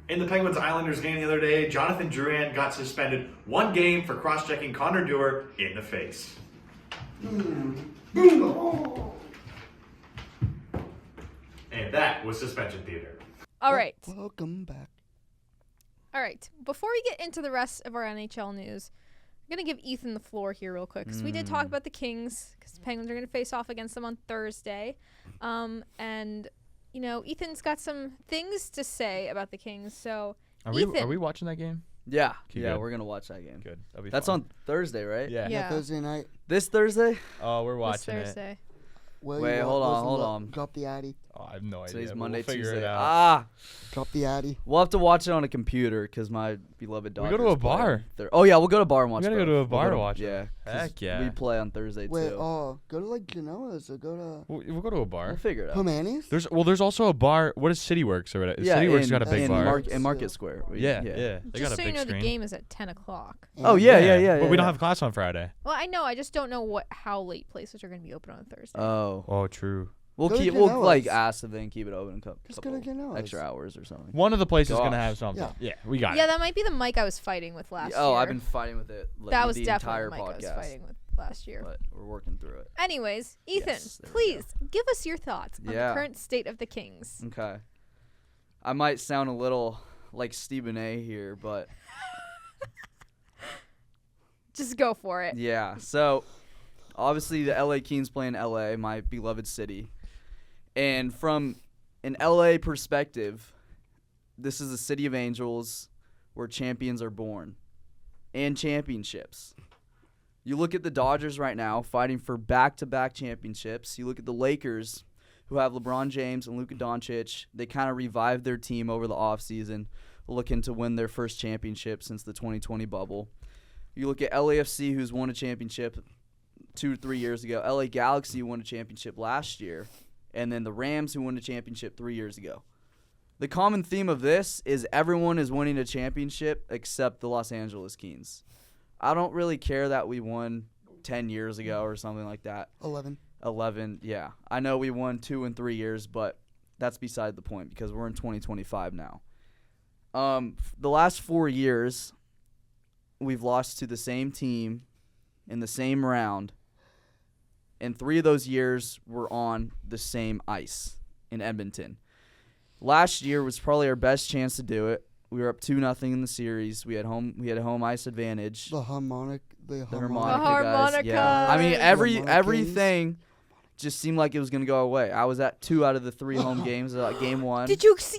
In the Penguins-Islanders game the other day, Jonathan Drouin got suspended 1 game for cross-checking Connor Dewar in the face. And that was Suspension Theater. All right. Welcome back. All right. Before we get into the rest of our NHL news, I'm going to give Ethan the floor here real quick because we did talk about the Kings because the Penguins are going to face off against them on Thursday. And, you know, Ethan's got some things to say about the Kings. So, Are Ethan. we watching that game? Yeah. Okay, Yeah, good. we're going to watch that game. Good. That'll be That's fun. on Thursday, right? Yeah. Yeah. Thursday night. This Thursday? Oh, we're This watching it. Thursday. Well, Wait, hold on. Drop the Addy. Oh, I have no idea. Today's but Monday, we'll figure Tuesday. it out. Ah, Drop the Addy. we'll have to watch it on a computer because my beloved We Dodgers go to a play on bar. Oh, yeah, we'll go to a bar and watch We gotta go both. to a bar We'll to go watch it. Yeah. 'cause Heck yeah. We play on Thursday, Wait, too. go to like Genoa's or go to We'll go to a We'll bar. figure it out. Pomani's. There's also a bar. What is CityWorks or whatever? Yeah, CityWorks in, got a big in bar. Mark- in Market Square. Yeah. They Just got a so you big know, screen. the game is at 10 o'clock. Oh, yeah. But we don't yeah. have class on Friday. Well, I know. I just don't know how late places are going to be open on Thursday. Oh. Oh, true. We'll Go to we'll like Genoa's. ask if they can keep it open a Just go to couple Genoa's. extra hours or something. One of the places is gonna Gosh. have something. Yeah. Yeah, we got yeah, it. that might be the mic I was fighting with last year. Oh, I've been fighting with it That was the definitely entire the mic I was podcast. fighting with last year. But we're working through it. Anyways, Ethan, Yes, there we please give us your thoughts on Yeah. the current state of the Kings. Okay. I might sound a little like Stephen A here, but Just go for it. yeah. So obviously the LA Kings play in LA, my beloved city. And from an LA perspective, this is a city of angels where champions are born and championships. You look at the Dodgers right now fighting for back-to-back championships. You look at the Lakers who have LeBron James and Luka Doncic. They kind of revived their team over the offseason, looking to win their first championship since the 2020 bubble. You look at LAFC, who's won a championship 2 or 3 years ago. LA Galaxy won a championship last year. And then the Rams, who won a championship 3 years ago. The common theme of this is everyone is winning a championship except the Los Angeles Kings. I don't really care that we won 10 years ago or something like that. 11, yeah. I know we won 2 and 3 years, but that's beside the point because we're in 2025 now. The last 4 years, we've lost to the same team in the same round, and 3 of those years were on the same ice in Edmonton. Last year was probably our best chance to do it. We were up 2-0 in the series. We had a home ice advantage. The harmonica The guys. harmonica, yeah. I mean, Harmonicas. everything just seemed like it was gonna go away. I was at 2 out of the 3 home games. Game 1. Did you saw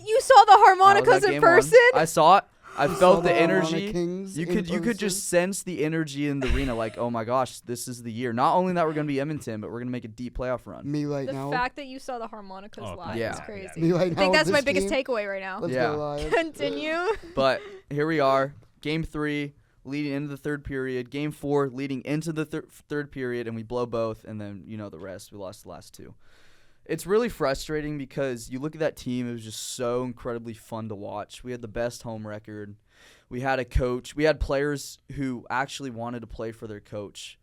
the I was harmonicas at in game person? 1. I saw it. I You saw felt the Harmonica energy. Kings You in could person? just sense the energy in the arena. Like, oh my gosh, this is the year. Not only that we're gonna be Edmonton, but we're gonna make a deep playoff run. Me right The now. fact that you saw the harmonicas live yeah. is crazy. Me right I now. think with that's my this biggest team. takeaway right now. Let's Yeah. go live. Continue. But here we are, game 3, leading into the third period. Game 4, leading into the third period, and we blow both. And then the rest. We lost the last 2. It's really frustrating because you look at that team. It was just so incredibly fun to watch. We had the best home record. We had a coach. We had players who actually wanted to play for their coach.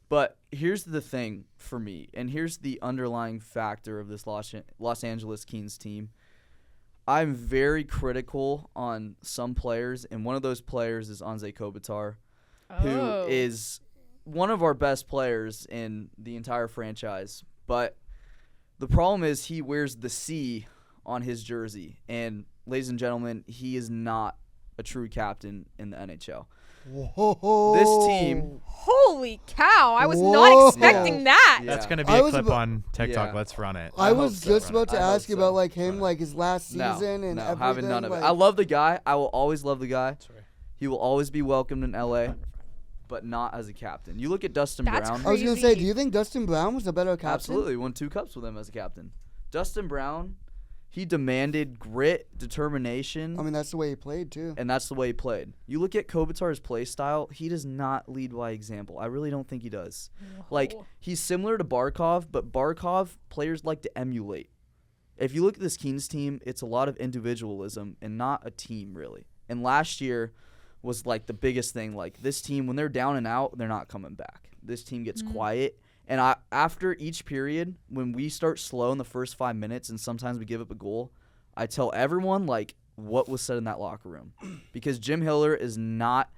But here's the thing for me, and here's the underlying factor of this Los Angeles Kings team. I'm very critical on some players, and one of those players is Anze Kopitar, who is one of our best players in the entire franchise. But the problem is he wears the C on his jersey, and ladies and gentlemen, he is not a true captain in the NHL. Whoa. This team, Holy cow! I was Whoa. not expecting that. Yeah. That's gonna be I a was clip abo- on TikTok. Yeah. Let's run it. I hope was so. just about to I hope ask you so. about him, his last season and no, everything. having none of it. like- I love the guy. I will always love the guy. Sorry. He will always be welcomed in LA, but not as a captain. You look at Dustin That's Brown. I was gonna say, crazy. do you think Dustin Brown was a better captain? Absolutely, won 2 cups with him as a captain. Dustin Brown, he demanded grit, determination, I mean, that's the way he played too. and that's the way he played. You look at Kopitar's play style, he does not lead by example. I really don't think he does. Like, he's similar to Barkov, but Barkov, players like to emulate. If you look at this Kings team, it's a lot of individualism and not a team, really. And last year was, like, the biggest thing. Like, this team, when they're down and out, they're not coming back. This team gets quiet. And after each period, when we start slow in the first 5 minutes and sometimes we give up a goal, I tell everyone, like, what was said in that locker room. Because Jim Hiller is not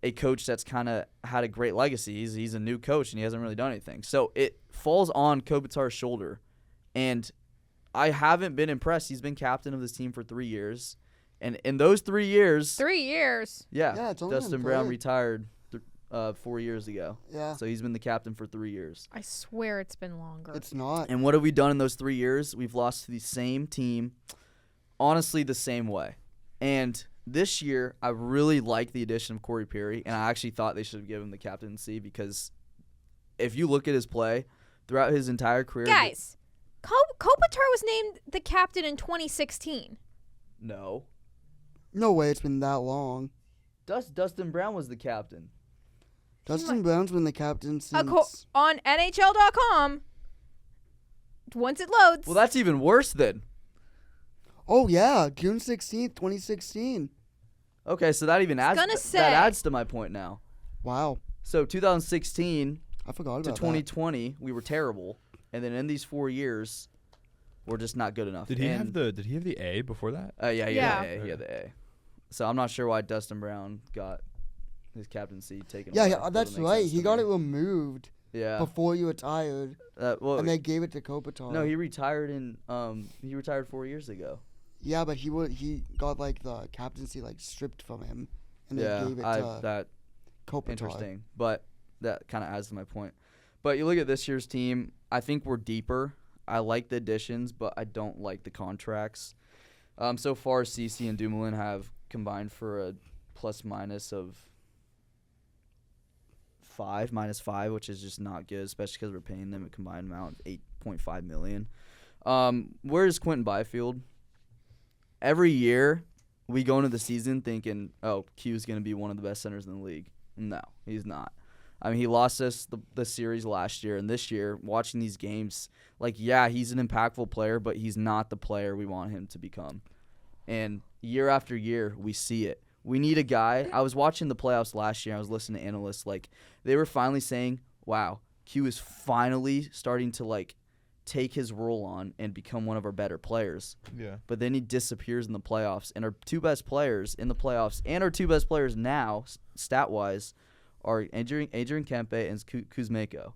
a coach that's kind of had a great legacy. He's a new coach, and he hasn't really done anything. So it falls on Kopitar's shoulder. And I haven't been impressed. He's been captain of this team for 3 years. And in those 3 years. 3 years. Yeah, it's only Dustin been Brown 4. retired 4 years ago. Yeah. So he's been the captain for 3 years. I swear it's been longer. It's not. And what have we done in those 3 years? We've lost to the same team, honestly, the same way. And this year, I really like the addition of Corey Perry, and I actually thought they should have given him the captaincy because if you look at his play throughout his entire career. Guys, Kopitar was named the captain in 2016. No. No way it's been that long. Dustin Brown was the captain. Dustin Brown's been the captain since... On NHL.com, once it loads. Well, that's even worse then. Oh, yeah. June 16th, 2016. Okay, so that even adds that adds to my point now. Wow. So 2016 I forgot to about 2020, we were terrible. And then in these 4 years, we're just not good enough. Did he have the A before that? Yeah. He had the A. So I'm not sure why Dustin Brown got his captaincy taken away. Yeah, that's right. He got it removed before he retired, and they gave it to Kopitar. No, he retired he retired 4 years ago. Yeah, but he got like the captaincy like stripped from him, and they gave it to that Kopitar. Interesting, but that kind of adds to my point. But you look at this year's team, I think we're deeper. I like the additions, but I don't like the contracts. So far, Cece and Dumoulin have combined for a plus-minus of -5, which is just not good, especially because we're paying them a combined amount of $8.5 million. Where's Quentin Byfield? Every year, we go into the season thinking, oh, Q's going to be one of the best centers in the league. No, he's not. I mean, he lost us the series last year, and this year, watching these games, he's an impactful player, but he's not the player we want him to become. And year after year, we see it. We need a guy. I was watching the playoffs last year. I was listening to analysts. They were finally saying, wow, Q is finally starting to, take his role on and become one of our better players. Yeah. But then he disappears in the playoffs. And our two best players in the playoffs and our two best players now, stat-wise, are Adrian Kempe and Kuzmenko.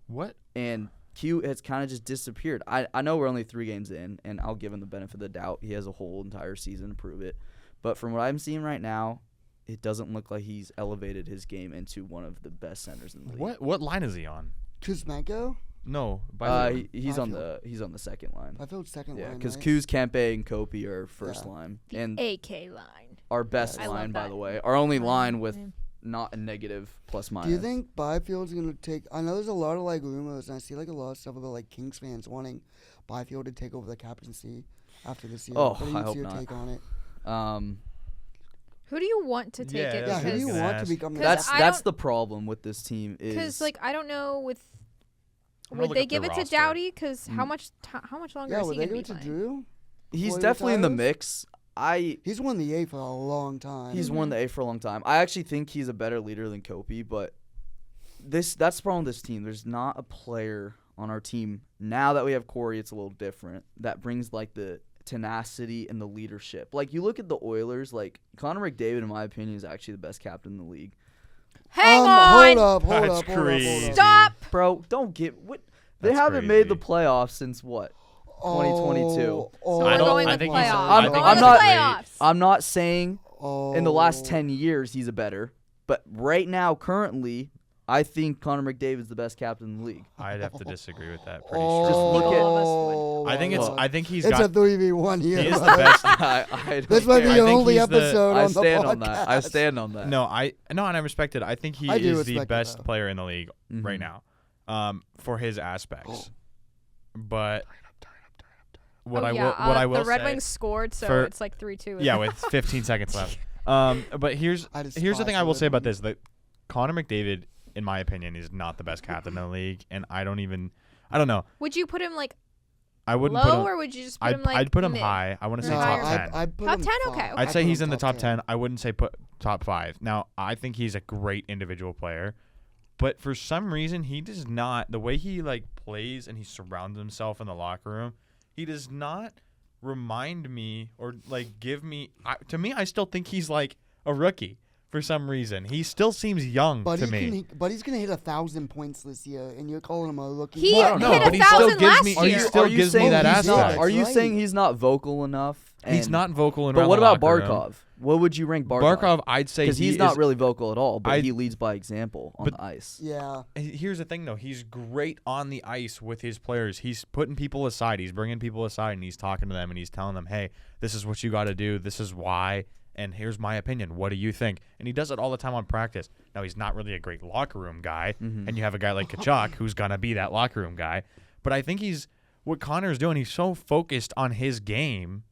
What? And Q has kind of just disappeared. I know we're only 3 games in, and I'll give him the benefit of the doubt. He has a whole entire season to prove it. But from what I'm seeing right now, it doesn't look like he's elevated his game into one of the best centers in the league. What line is he on? Kuzmenko? No, he's on the second line. Byfield's second line. Yeah, because right? Kuz, Kempe, and Kopi are first line, and AK line. our best line, by the way, our only line with not a negative plus-minus. Do you think Byfield's gonna take? I know there's a lot of rumors, and I see a lot of stuff about Kings fans wanting Byfield to take over the captaincy after this year. Oh, what I hope your not. take on it? Who do you want to take it? Yeah, who do you want to become the That's the problem with this team is because I don't know would look they up give their it to roster. Doughty? Because how much longer Yeah, is would he they going give to it be to playing? Drew? he's before he definitely in the retires? mix. He's won the A for a long time. He's won the A for a long time. I actually think he's a better leader than Kopi, but that's the problem with this team. There's not a player on our team now that we have Corey. It's a little different. That brings the tenacity and the leadership. You look at the Oilers. Connor McDavid, in my opinion, is actually the best captain in the league. Hang on! Hold up. Stop! Bro, don't get what they That's haven't crazy. made the playoffs since what? 2022. So I we're don't- going I with think he's- playoffs. I We're think going I'm with not- playoffs. I'm not saying in the last Oh. 10 years he's a better, but right now, currently, I think Connor McDavid's the best captain in the league. I'd have to disagree with that pretty Oh, Just strongly. look at- all of us I think Look. I think he's It's got. a 3v1 here. He is the bro. best. I This might be I the think only he's the- episode I on the stand podcast. on that. I stand on that. No, and I respect it. I think he I do is the respect it, best though. player in the league Mhm. right now, for his aspects. But what I will the Red say, Wings scored, so for- it's 3-2. yeah, with 15 seconds left. But here's I the despise thing I the will Red say about Wings. this: that Connor McDavid, in my opinion, is not the best captain in the league, and I don't know. Would you put him I wouldn't low, put him. or would you just put him I'd put him mid? high. I want to say No, top higher. 10. I'd put Top him 10? five. Okay. I'd say put he's him in the top 10. I wouldn't say put top 5. Now, I think he's a great individual player, but for some reason, he does not. The way he plays and he surrounds himself in the locker room, he does not remind me or give me. To me, I still think he's a rookie. for some reason. He still seems young to me. But he's gonna hit 1,000 points this year, and you're calling him a rookie. He Well, I don't know, hit but he still 1,000 gives last me. year. He still gives me that he's not- aspect. Are you Right. saying he's not vocal enough? He's And- not vocal enough. But what about Barkov? What would you rank Barkov? Barkov, I'd say Because he's not really vocal at all, but he leads by example on the ice. Yeah. Here's the thing, though. He's great on the ice with his players. He's putting people aside. He's bringing people aside, and he's talking to them, and he's telling them, hey, this is what you got to do. This is why, and here's my opinion. What do you think? And he does it all the time on practice. Now, he's not really a great locker room guy, and you have a guy like Tkachuk who's going to be that locker room guy. But I think what Connor's doing, he's so focused on his game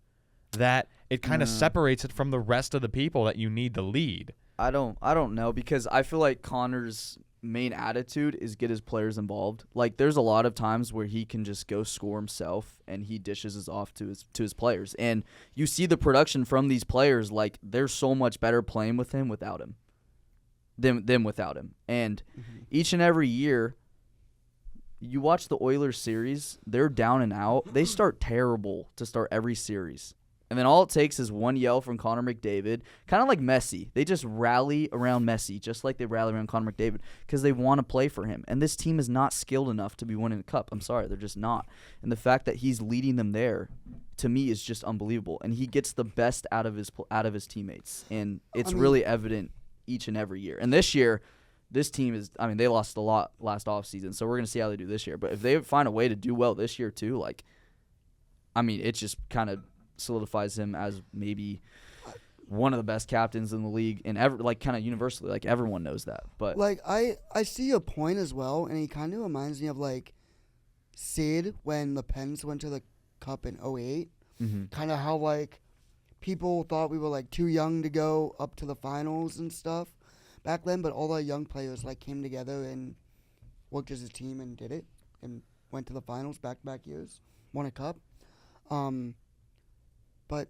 that it kind of separates it from the rest of the people that you need to lead. I don't know, because I feel like Connor's main attitude is get his players involved. Like, there's a lot of times where he can just go score himself and he dishes it off to his players. And you see the production from these players, like, they're so much better playing with him without him than without him. And each and every year, you watch the Oilers series, they're down and out. They start terrible to start every series. And then all it takes is one yell from Connor McDavid, kind of like Messi. They just rally around Messi, just like they rally around Connor McDavid, because they want to play for him. And this team is not skilled enough to be winning a cup. I'm sorry, they're just not. And the fact that he's leading them there, to me, is just unbelievable. And he gets the best out of his teammates, and it's really evident each and every year. And this year, this team is, I mean, they lost a lot last offseason, so we're going to see how they do this year. But if they find a way to do well this year too, like, I mean, it just kind of solidifies him as maybe one of the best captains in the league, and like kind of universally, like everyone knows that. But like I see your point as well, and he kind of reminds me of like Sid when the Pens went to the Cup in 2008. Kind of how like people thought we were like too young to go up to the finals and stuff back then, but all our young players like came together and worked as a team and did it and went to the finals back-to-back years, won a cup. But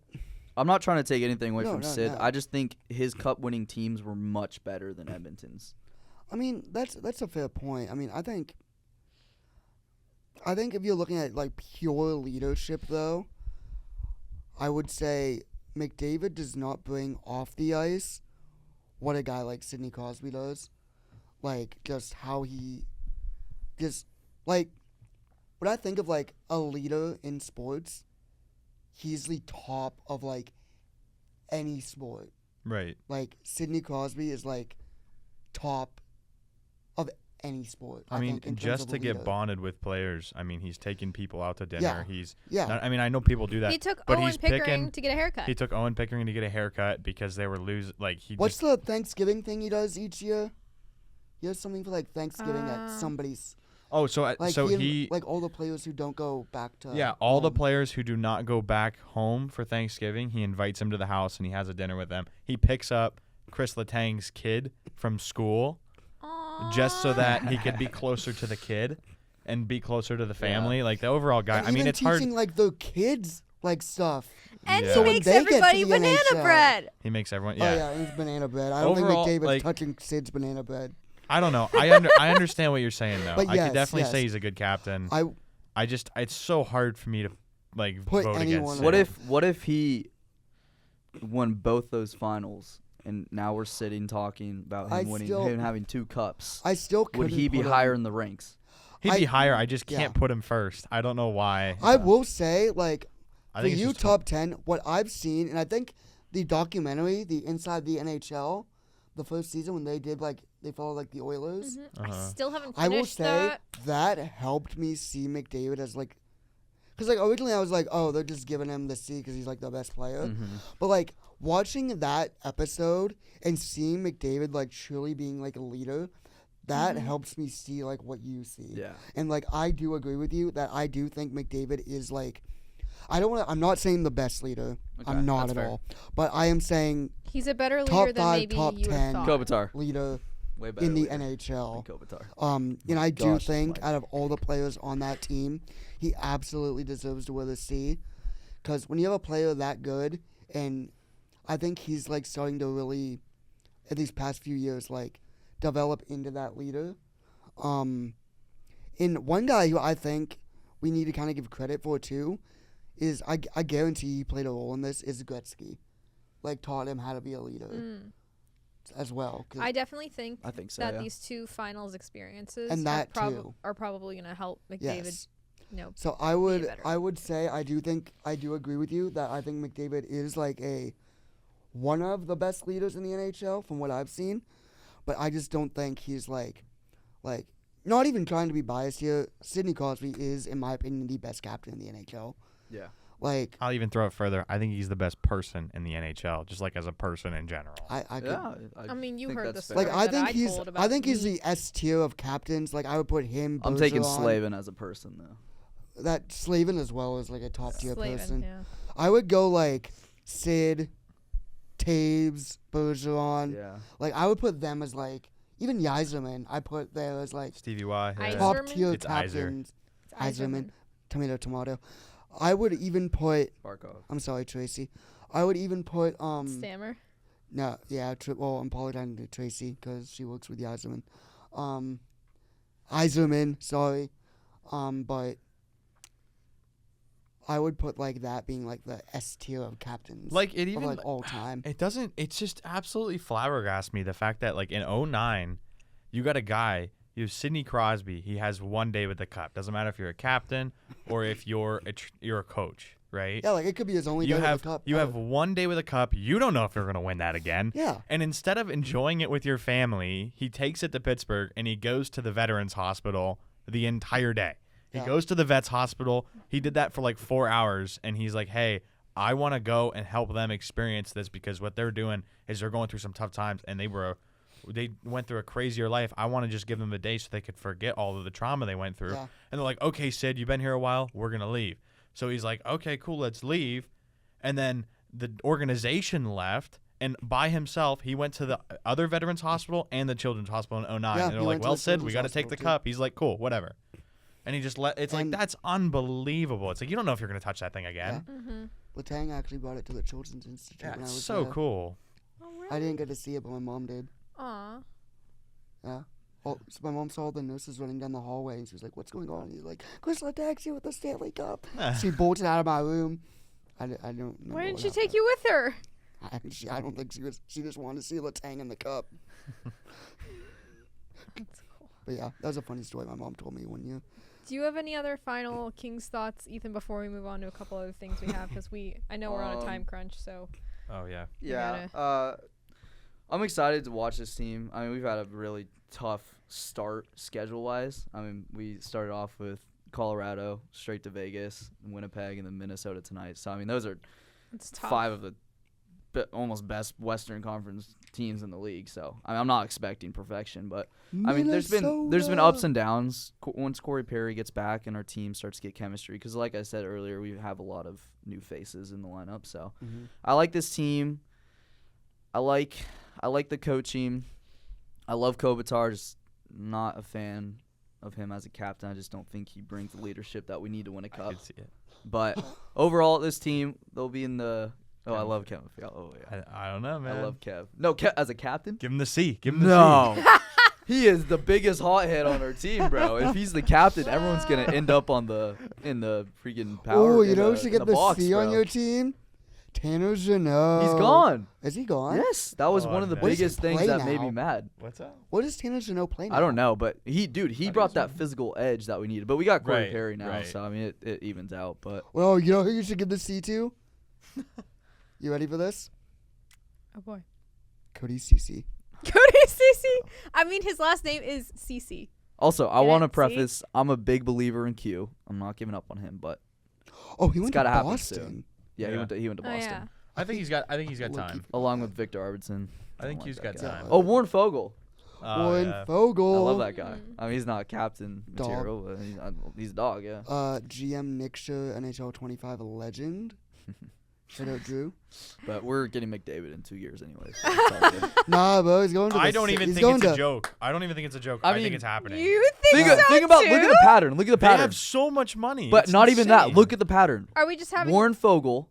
I'm not trying to take anything away from No, Sid. no. I just think his cup-winning teams were much better than Edmonton's. I mean, that's a fair point. I mean, I think if you're looking at like pure leadership, though, I would say McDavid does not bring off the ice what a guy like Sidney Crosby does. Like, just how he just like when I think of like a leader in sports, he's the top of like any sport. Right. Like Sidney Crosby is like top of any sport. I mean, think, in terms just of to get leader. bonded with players. I mean, he's taking people out to dinner. Yeah. Not, I mean, I know people do that. He took but Owen he's Pickering picking, to get a haircut. He took Owen Pickering to get a haircut because they were losing. Like What's the Thanksgiving thing he does each year? He has something for like Thanksgiving at Uh, somebody's. Oh, so Like so he like all the players who don't go back to. yeah, all the home. players who do not go back home for Thanksgiving, he invites them to the house and he has a dinner with them. He picks up Chris Letang's kid from school just so that he could be closer to the kid and be closer to the family. Like the overall guy. And I mean, even it's hard. teaching like the kids like stuff. And Yeah. he So when makes they get to everybody the banana NHL bread. He makes everyone. Oh Yeah. yeah, it's banana bread. I don't Overall, think McDavid's like- touching Sid's banana bread. I don't know. I understand what you're saying though. But I yes, could definitely yes. say he's a good captain. I It's so hard for me to like Put vote anyone against. on. What if he won both those finals, and now we're sitting talking about I him winning, still- him having 2 cups? I still Would couldn't he be put him- higher in the ranks? He'd be I- higher. I just can't yeah. put him first. I don't know why. I will say like I for think it's you just top 10, what I've seen, and I think the documentary, the Inside the NHL, the first season when they did like they followed like the Oilers. I still haven't I will finished say that. that helped me see McDavid as like, because like originally I was like, oh, they're just giving him the C because he's like the best player. But like watching that episode and seeing McDavid like truly being like a leader, that helps me see like what you see. Yeah. And like I do agree with you that I do think McDavid is like, I'm not saying the best leader. Okay, I'm not that's at fair. all. But I am saying He's a better leader top than 5, maybe top you would 10. have thought. Kopitar. leader Way better in the leader NHL. than Kopitar. And I do Gosh, think Mike. out of all the players on that team, he absolutely deserves to wear the C. Because when you have a player that good, and I think he's like starting to really, at these past few years, like develop into that leader. And one guy who I think we need to kind of give credit for too is I guarantee he played a role in this is Gretzky. Like taught him how to be a leader. as well. 'Cause I definitely think I think so. that Yeah. these two finals experiences And that too. are probably going to help McDavid. Yes. Be So better. I would say I do agree with you that I think McDavid is like one of the best leaders in the NHL from what I've seen, but I just don't think he's like not even trying to be biased here. Sidney Crosby is, in my opinion, the best captain in the NHL. Yeah. Like I'll even throw it further. I think he's the best person in the NHL, just like as a person in general. I could, Yeah. I mean, you think heard the that's fair. story like I that think I he's told about he's me. the S tier of captains. Like I would put him. I'm taking Bergeron, Slavin as a person though. That Slavin as well as like a top tier Slavin, person. yeah. I would go like Sid, Taves, Bergeron. Yeah. Like I would put them as like even Yzerman. I put there as like Stevie Y. Iser- Yeah. top Yzerman? tier It's Iser. captains. It's Yzerman. Tomato. I would even put. Barkov. I'm sorry, Tracy. I would even put Stammer. No, yeah. Well, I'm apologizing to Tracy because she works with Yzerman. Yzerman, sorry. But I would put like that being like the S tier of captains. Like it of even like all time. It doesn't. It's just absolutely flabbergasts me the fact that like in 09, you got a guy. You have Sidney Crosby. He has one day with the cup. Doesn't matter if you're a captain or if you're a coach, right? Yeah, like it could be his only You day have with the cup. you have ever. one day with a cup. You don't know if you're gonna win that again. Yeah. And instead of enjoying it with your family, he takes it to Pittsburgh and he goes to the Veterans Hospital the entire day. He Yeah. goes to the Vets Hospital. He did that for like 4 hours, and he's like, "Hey, I want to go and help them experience this because what they're doing is they're going through some tough times, and they went through a crazier life. I want to just give them a day so they could forget all of the trauma they went through." Yeah. And they're like, "Okay, Sid, you've been here a while. We're gonna leave." So he's like, "Okay, cool, let's leave." And then the organization left. And by himself, he went to the other Veterans Hospital and the Children's Hospital in 09. Yeah, and they're he like, went to "Well, the Sid, we Children's got to take the Hospital, too. cup." He's like, "Cool, whatever." And he just it's like, And- that's unbelievable. It's like, you don't know if you're going to touch that thing again. Mm-hmm. Latang actually brought it to the Children's Institute Yeah, when I it's was so there. cool. Oh, really? I didn't get to see it, but my mom did. Aw. Yeah. Oh, so my mom saw the nurses running down the hallway, and she was like, "What's going on?" He's like, "Chris Latang's here with the Stanley Cup." She bolted out of my room. I don't know. Why didn't she take you with her? I don't think she was. She just wanted to see Latang in the cup. That's cool. But yeah, that was a funny story my mom told me one year. Do you have any other final Kings thoughts, Ethan, before we move on to a couple other things we have? Because I know we're on a time crunch, so. Oh, yeah. Yeah. I'm excited to watch this team. I mean, we've had a really tough start schedule-wise. I mean, we started off with Colorado, straight to Vegas, Winnipeg, and then Minnesota tonight. So, I mean, those are It's tough. 5 of the almost best Western Conference teams in the league. So, I mean, I'm not expecting perfection, but I mean, there's been ups and downs once Corey Perry gets back and our team starts to get chemistry. Because, like I said earlier, we have a lot of new faces in the lineup. So, I like this team. I like the coaching. I love Kopitar. Just not a fan of him as a captain. I just don't think he brings the leadership that we need to win a I cup. could see it. But overall, this team, they'll be in the. Oh, I love Kevin. Oh yeah, I don't know, man. I love Kev. No, as a captain. Give him the C. Give him the C. No. He is the biggest hothead on our team, bro. If he's the captain, everyone's gonna end up in the freaking power. Oh, you know who should get the box, C on bro. your team? Tanner Janot. He's gone. Is he gone? Yes, that was Oh, one of the nice. Where does he biggest things play that made me now? mad. What's up? What does Tanner Janot play now? I don't know, but he brought that physical edge that we needed. But we got Corey Right, Perry now, right. so I mean it evens out. But Well, you know who you should give the C to? You ready for this? Oh, boy. Cody Cece. Cody Cece. I mean, his last name is Cece. also, I Get want to it? See? preface: I'm a big believer in Q. I'm not giving up on him, but Oh, he went to gotta happen Boston. soon. yeah, Yeah. he went to Oh, Boston yeah. I think he's got Low-key. time. along with Victor Arvidsson. I think don't he's like got that guy. time. Oh, Warren Fogle. Warren Yeah. Fogle. I love that guy. Mm. I mean, he's not captain Dog. material, but he's a dog, yeah. GM Nik Shermeto, NHL 25 legend. Shout out Drew. But we're getting McDavid in 2 years anyway. So it's all good. Nah, bro, he's going to. I don't even think it's a joke. I don't even think it's a joke. I I think mean, it's happening. You think so Think about too? look at the pattern. Look at the They pattern. have so much money. But It's not even that. insane. Look at the pattern. Are we just having Warren Fogle,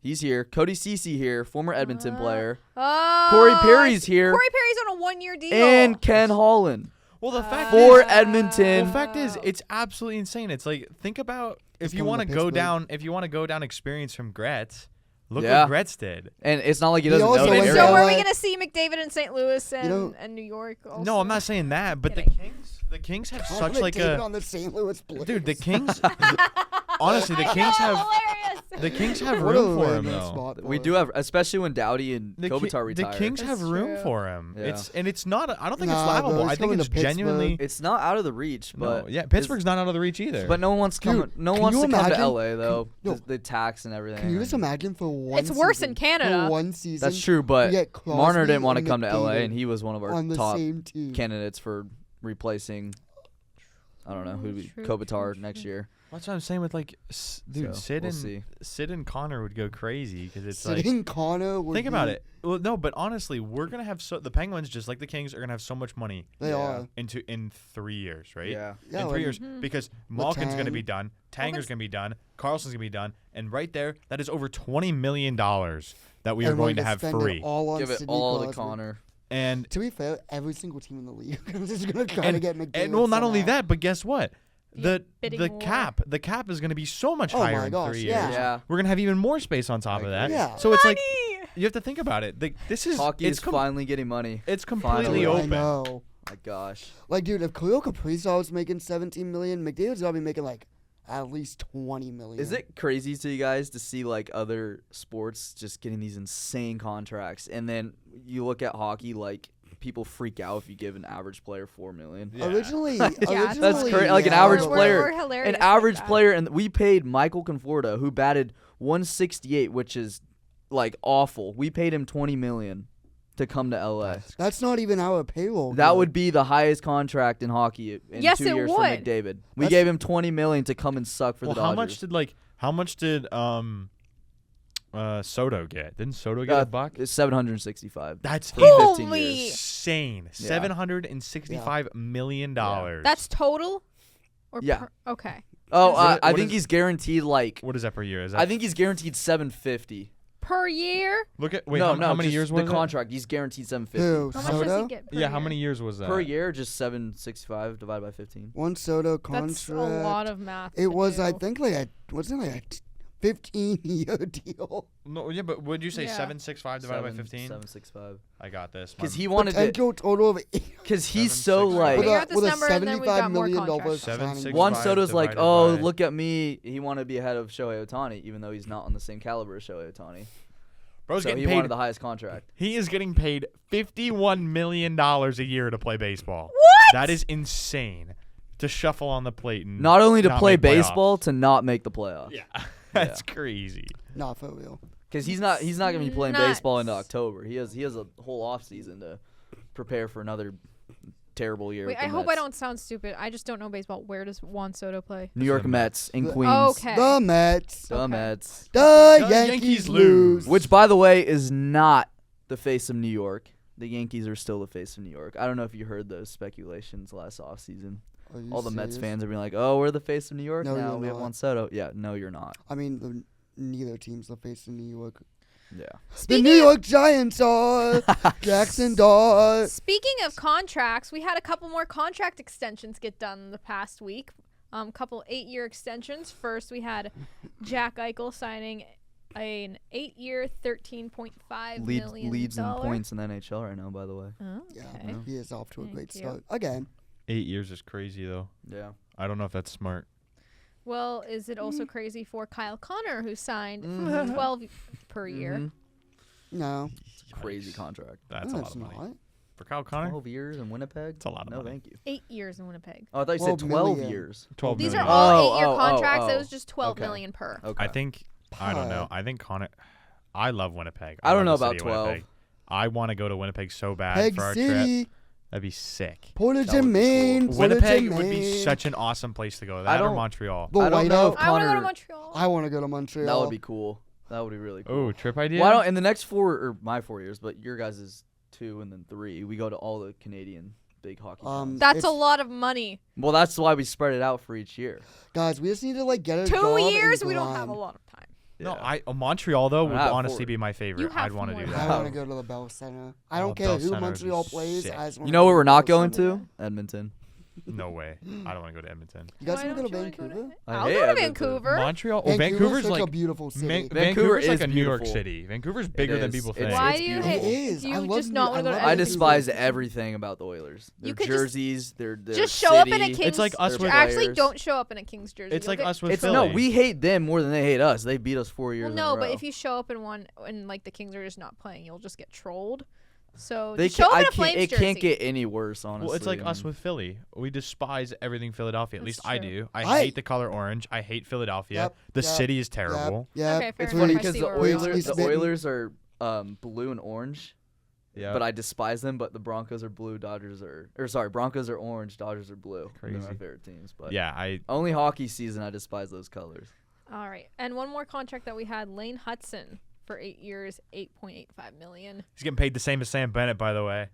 he's here. Cody Cece here, former Edmonton player. Oh, Corey Perry's here. Corey Perry's on a 1-year deal. And Ken Holland. Well, the fact For is, Edmonton. the fact is, it's absolutely insane. It's like, think about if He's you coming want to to go Pittsburgh. down, if you want to go down experience from Gretz, Look Yeah. what Gretz did. And it's not like he He doesn't also know the went area. So LA. are we gonna see McDavid in St. Louis and New York? Also? No, I'm not saying that, but Kidding. the Kings have Connor such like McDavid a on the St. Louis Blues. dude. The Kings, honestly, the I Kings know, have hilarious. the Kings have What a room for him random though. spot We for do him. have, especially when Doughty and The Kopitar retire. Kings have That's room true. for him. Yeah. It's not. I don't think Nah, it's bro, laughable. he's I think coming it's to Pittsburgh. genuinely. It's not out of the reach, but No, yeah, Pittsburgh's not out of the reach either. But no one wants to come. Dude, No one can wants you to come to imagine- LA though. yo, the tax and everything. Can you just imagine for one It's worse season, in Canada. For one season, That's true, but you get Marner Crosby didn't want to and come to LA, McDavid and he was one of our on the top same team. candidates for replacing. I don't know who True, Kopitar true, next true. year. that's what I'm saying with like, dude, So, we'll see. Sid and Connor would go crazy because it's like. Sitting Connor would Think about be- it. Well, no, but honestly, we're gonna have the Penguins, just like the Kings, are gonna have so much money They Yeah. are. in 3 years, right? Yeah. Yeah, in 3 like- years, Mhm. because Malkin's gonna Letang. be done, Tanger's Malkin's- gonna be done, Carlson's gonna be done, and right there, that is over $20 million that we are and we're going to gonna have spend it free. all on Give it Sidney all to Crosby. Connor. And To be fair, every single team in the league is going to try to and, get McDavid. and well, not only somehow. that, but guess what? Yeah, bidding war. The cap is gonna be so much Oh higher my in gosh, 3 yeah. years. Yeah. We're gonna have even more space on top I of that. agree. Yeah. So it's like Money! you have to think about it. This is Hockey it's is finally getting money. it's completely Finally. I open. know. My gosh. Like, dude, if Kirill Kaprizov's making $17 million, McDavid's got to be making like at least $20 million. Is it crazy to you guys to see like other sports just getting these insane contracts, and then you look at hockey, like people freak out if you give an average player $4 million. Yeah. Originally, That's crazy. Like an average We're- player- we're hilarious An like average that. player, and we paid Michael Conforto, who batted 168, which is like awful. We paid him $20 million to come to LA. That's not even our payroll. That bro. would be the highest contract in hockey in Yes, 2 it years would. for McDavid. We That's- gave him $20 million to come and suck for Well, the Dodgers. how much did Soto get? Didn't Soto get a buck? It's 765. That's for 15 Holy- years. insane. Yeah. $765 million. That's total? Or Yeah. per, okay. Oh, What- I what think is- he's guaranteed like. What is that per year? Is that I think he's guaranteed 750. Per year? look at wait no, how many just years the was it? contract? He's guaranteed 750 Who? How much does Soto? he get per Yeah, how year? many years was that? per year. Just 765 divided by 15. One Soto contract. That's a lot of math. It to was, do. I think, like a 15-year deal. No, yeah, but would you say Yeah. 765 divided by 15? 765. I got this. Because My- he wanted it. Potential total of Because he's so 765. like. Figure out this with a number and then we've got $75 more million contracts. signing. 765 Juan Soto's like, divided oh, by- look at me. He wanted to be ahead of Shohei Ohtani, even though he's not on the same caliber as Shohei Ohtani. Bro's So he getting paid. wanted the highest contract. He is getting paid $51 million a year to play baseball. What? That is insane. To shuffle on the plate and Not only to not play make playoffs. baseball, to not make the playoffs. Yeah, that's crazy. Not for real. Because he's not going to be playing Nuts. baseball into October. He has a whole off season to prepare for another terrible year. Wait, with the I hope I Mets. don't sound stupid. I just don't know baseball. Where does Juan Soto play? New York The Mets in The- Queens. Okay. The Mets. The Okay. Mets. The The Yankees Yankees lose. lose. Which, by the way, is not the face of New York. The Yankees are still the face of New York. I don't know if you heard those speculations last offseason. Are you All the Mets serious? fans are being like, oh, we're the face of New York No, now. you're We have not. Juan Soto. Yeah, no, you're not. I mean, neither team's the face of New York. Yeah. The New York Giants are. Jackson Dawes. Speaking of contracts, we had a couple more contract extensions get done the past week. Couple 8-year extensions. First, we had Jack Eichel signing an 8-year, $13.5 million. Leads in points in the NHL right now, by the way. Oh, Yeah, okay. he is off to a Thank great you. start. Again. 8 years is crazy though. Yeah. I don't know if that's smart. Well, is it also crazy for Kyle Connor, who signed Mhm. 12 per year? Mhm. No. Crazy Nice. contract. That's no, a lot it's of money not. for Kyle Connor. 12 years in Winnipeg? It's a lot of no, money. thank you. 8 years in Winnipeg. Oh, I thought you 12 said 12 million. years. 12 These are million. all Oh, 8-year oh, contracts. oh, It was just $12 okay. million per. Okay. I think I don't know. Hi. I think Connor. I love Winnipeg. I don't love know the about city of 12. Winnipeg. I want to go to Winnipeg so bad Peg for our trip. City. That'd be sick. Portage That would and be cool. Maine. Portage Winnipeg and would be Maine. such an awesome place to go. I That or don't- Montreal. The I don't know if whiteout. I want to go to Connor- Montreal. I want to go to Montreal. That would be cool. That would be really cool. Oh, trip idea. Why don't in the next 4 or my 4 years, but your guys is 2 and then 3, we go to all the Canadian big hockey towns. That's It's- a lot of money. Well, that's why we spread it out for each year. Guys, we just need to like get a 2 job and years, we don't have a grind. lot of time. No, Yeah. Montreal though would I have honestly 4. be my favorite. have I'd want to more do than I that. want to go to the Bell Center. I Oh, don't care Bell who Center would be Montreal plays. sick. I just wanna You know go what to we're the not Bell going Center. to? Edmonton. No way. I don't want to go to Edmonton. You guys Why want to go to don't you wanna Vancouver? I I'll hate go to Edmonton. Vancouver. Montreal. Vancouver's such like a beautiful city. Vancouver's like is a New York beautiful. City. Vancouver's bigger than is. people It's- think. Why it's do you beautiful. hate? It is. Do I you love just New- not I want to go to love I Edmonton? despise everything about the Oilers. Their You could just- jerseys, their Just show up in a city. Kings. It's like us their with- Actually, players. don't show up in a Kings jersey. It's You'll like get- us with It's Philly. no, we hate them more than they hate us. They beat us 4 years Well, in no, a row. but if you show up in one and like the Kings are just not playing, you'll just get trolled. So they just show up in a can't, Flames it jersey. can't get any worse, honestly. Well, it's like I us mean, with Philly. We despise everything Philadelphia. At That's least I true. do. I I- hate the color orange. I hate Philadelphia. Yep, The yep, city is terrible. Yeah. Okay, fair It's enough. funny I because see the where we're going Oilers, with the this. Oilers are blue and orange, Yeah. but I despise them. But the Broncos are blue, Broncos are orange, Dodgers are blue. They're my Crazy. favorite teams. But Yeah, I only hockey season I despise those colors. All right, and one more contract that we had: Lane Hudson for 8 years, $8.85 million. he's getting paid the same as Sam Bennett, by the way.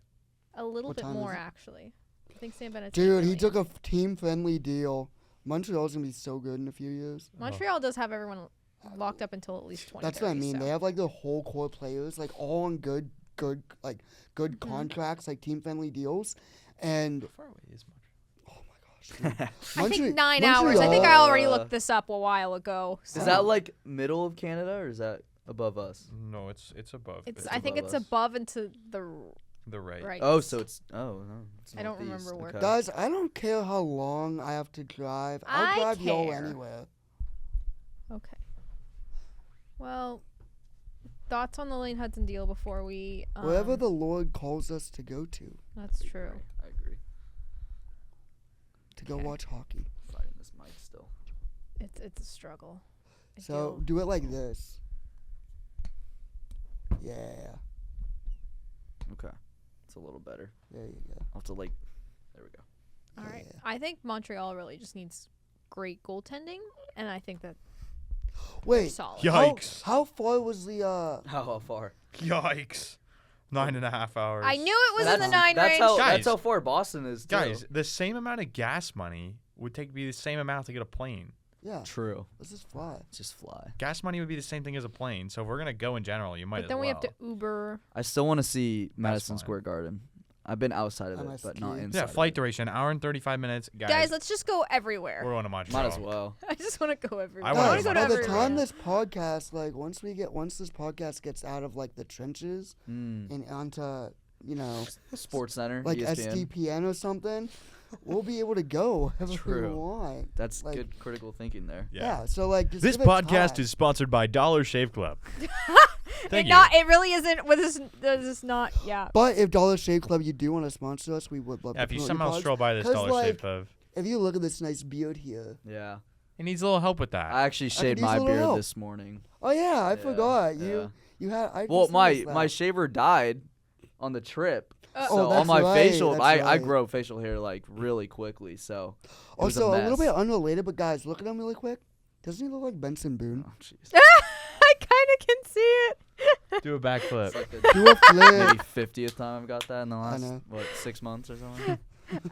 A little What bit time more is it? actually. I think Sam Bennett's Dude, he 8 took million. a team-friendly deal. Montreal's gonna be so good in a few years. Montreal does have everyone locked up until at least 2030. That's what I mean. So. They have like the whole core players, like all on good Mm-hmm. contracts, like team-friendly deals, and How far away is Montreal? oh my gosh, dude. I think Montreal- 9 hours. I think I Montreal- already looked this up a while ago. Is So. that like middle of Canada or is that above us? No, it's above. It's. it. I think above it's us. above and to the the right. right. Oh, so it's it's I don't northeast. remember where. Okay. Guys, I don't care how long I have to drive. I'll I drive y'all care. anywhere. Okay. Well, thoughts on the Lane Hudson deal before we. Wherever the Lord calls us to go to That's true. I agree. go Okay. watch hockey. Fighting this mic still. It's a struggle. I So feel- do it like this. Yeah, Okay. It's a little better. there you go. I'll have to there we go. all right. yeah. I think Montreal really just needs great goaltending, and I think that they're Wait, solid. Yikes. how far was the How far? Yikes. 9.5 hours. I knew it was in the 9 that's range. How, Guys. that's how far Boston is, too. Guys, the same amount of gas money would be the same amount to get a plane. yeah? True. Let's just fly. Just fly. Gas money would be the same thing as a plane. So if we're gonna go in general, you might But as then well. we have to Uber. I still want to see Madison fine. Square Garden. I've been outside of I it, must but not ski. inside. Yeah, of flight it. duration, hour and 35 minutes. Guys, let's just go everywhere. we're going to Montreal. Might as well. I just want to go everywhere. I I wanna want to go go to By the everywhere. time this podcast, like once this podcast gets out of like the trenches and onto Sports Center, like ESPN. SDPN or something, we'll be able to go wherever we True. want. That's like- good critical thinking there. Yeah. So like just This give it podcast time. is sponsored by Dollar Shave Club. Thank you. It really isn't. With this not. Yeah. But if Dollar Shave Club, you do want to sponsor us, we would love Yeah, to. if you promote your somehow pods. stroll by this 'Cause, Dollar like, Shave Club, If you look at this nice beard here. Yeah. he needs a little help with that. I actually shaved use a my little beard help. this morning. Oh yeah, I Yeah, forgot. yeah. You had. I Well, just my noticed that. my shaver died on the trip. Oh, So that's on my right, facial, that's I right. grow facial hair like really quickly. So it was Also, a a little mess. bit unrelated, but guys, look at him really quick. Doesn't he look like Benson Boone? Oh, jeez. I kind of can see it. Do a backflip. It's like the Do a flip. maybe 50th time I've got that in the last know. 6 months or something.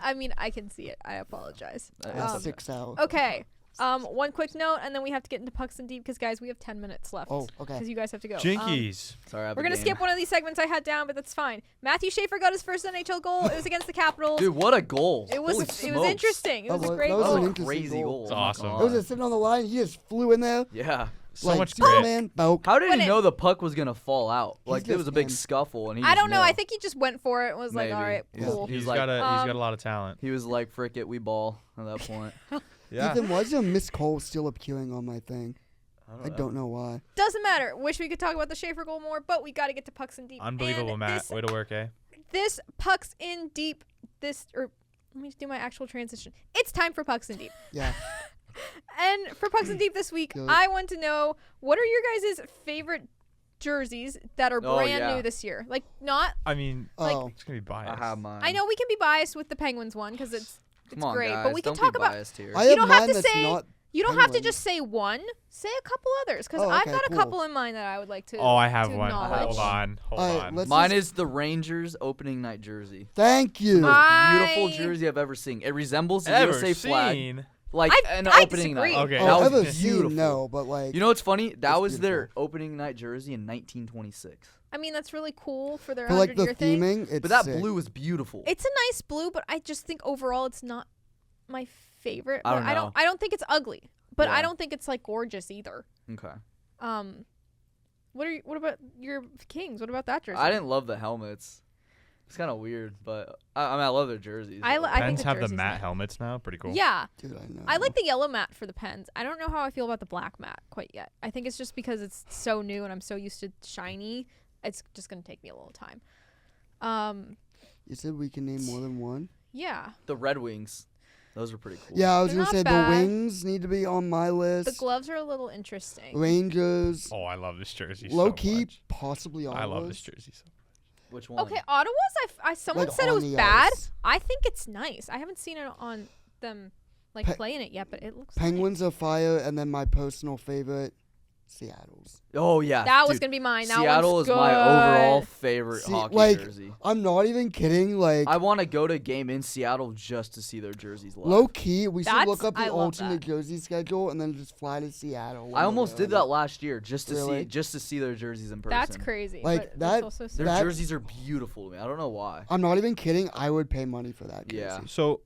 I mean, I can see it. I apologize. It's okay. 6 out. Okay. One quick note, and then we have to get into pucks and deep because guys, we have 10 minutes left. Oh, okay. Because you guys have to go. Jinkies. Sorry, I have We're a gonna game. skip one of these segments I had down, but that's fine. Matthew Schaefer got his first NHL goal. It was against the Capitals. Dude, what a goal! It was Holy it was smokes. interesting. It was That a great was That was an goal. a interesting crazy goal. goal. It's Oh my awesome. God. It was just sitting on the line. He just flew in there. Yeah. So like much grit. Superman. Boke. How did When he it- know the puck was gonna fall out? He's Like there was a big just- scuffle, and he I just don't know. knew. I think he just went for it and was like, Maybe. all right, Yeah. cool. He's He's like- got Um, a lot of talent. he was like, "Frick it, we ball." At that point, Yeah. Ethan, why is your Miss Cole still appearing on my thing? I I don't know why. Doesn't matter. Wish we could talk about the Schaefer goal more, but we got to get to pucks and deep. Unbelievable, And Matt. Way to work, eh? This pucks in deep. Let me do my actual transition. It's time for pucks and deep. Yeah. And for pucks and deep this week, Go. I want to know what are your guys' favorite jerseys that are Oh, brand yeah. new this year? Like not. I mean, Like- Oh. it's gonna be I biased. have mine. I know we can be biased with the Penguins one because it's Come on, great, guys. but we can don't talk be about. biased here. I You have don't have mine to that's say- not. You don't have to Penguin. just say one. Say a couple others because Oh, I've okay, got a cool. couple in mind that I would like to. Oh, I have to one. acknowledge. Hold on. Hold Alright, on. let's Mine just- is the Rangers opening night jersey. Thank you. Beautiful I- jersey I've ever seen. It resembles the Ever USA flag, seen? like an I opening disagree. night. Okay. Oh, that ever was seen? beautiful. No, but like. You know what's funny? That It's was their beautiful. opening night jersey in 1926. I mean, that's really cool for their for like the 100-year thing. theming, it's But that sick. blue is beautiful. It's a nice blue, but I just think overall it's not my favorite. I but don't know. I don't think it's ugly, but Yeah. I don't think it's like gorgeous either. Okay. What about your Kings? What about that jersey? I didn't love the helmets. It's kind of weird, but I mean, I love their jerseys. I think Pens the have the jersey's matte nice. helmets now. Pretty cool. Yeah. Dude, I know. I like the yellow matte for the Pens. I don't know how I feel about the black matte quite yet. I think it's just because it's so new and I'm so used to shiny. It's just going to take me a little time. You said we can name more than one? Yeah. The Red Wings. Those are pretty cool. Yeah, I was They're going to not say bad. the Wings need to be on my list. The gloves are a little interesting. Rangers. Oh, I love this jersey Low so key, much. possibly Ottawas. I love this jersey so much. Which one? Okay, Ottawa's, someone Like, said it on was the bad. ice. I think it's nice. I haven't seen it on them playing it yet, but it looks Penguins are fire, and then my personal favorite, Seattle's. Oh yeah. That was dude, going to be mine. That Seattle one's is my good. overall favorite See, hockey like, jersey. I'm not even kidding. Like, I want to go to a game in Seattle just to see their jerseys live. low key, we should look up I the love alternate that. jersey schedule and then just fly to Seattle. when I we're almost there. did that last year just to Really? see their jerseys in person. That's crazy. Like, but that- it's also Their That- jerseys are beautiful to me. I don't know why. I'm not even kidding. I would pay money for that. Yeah. Jersey. So,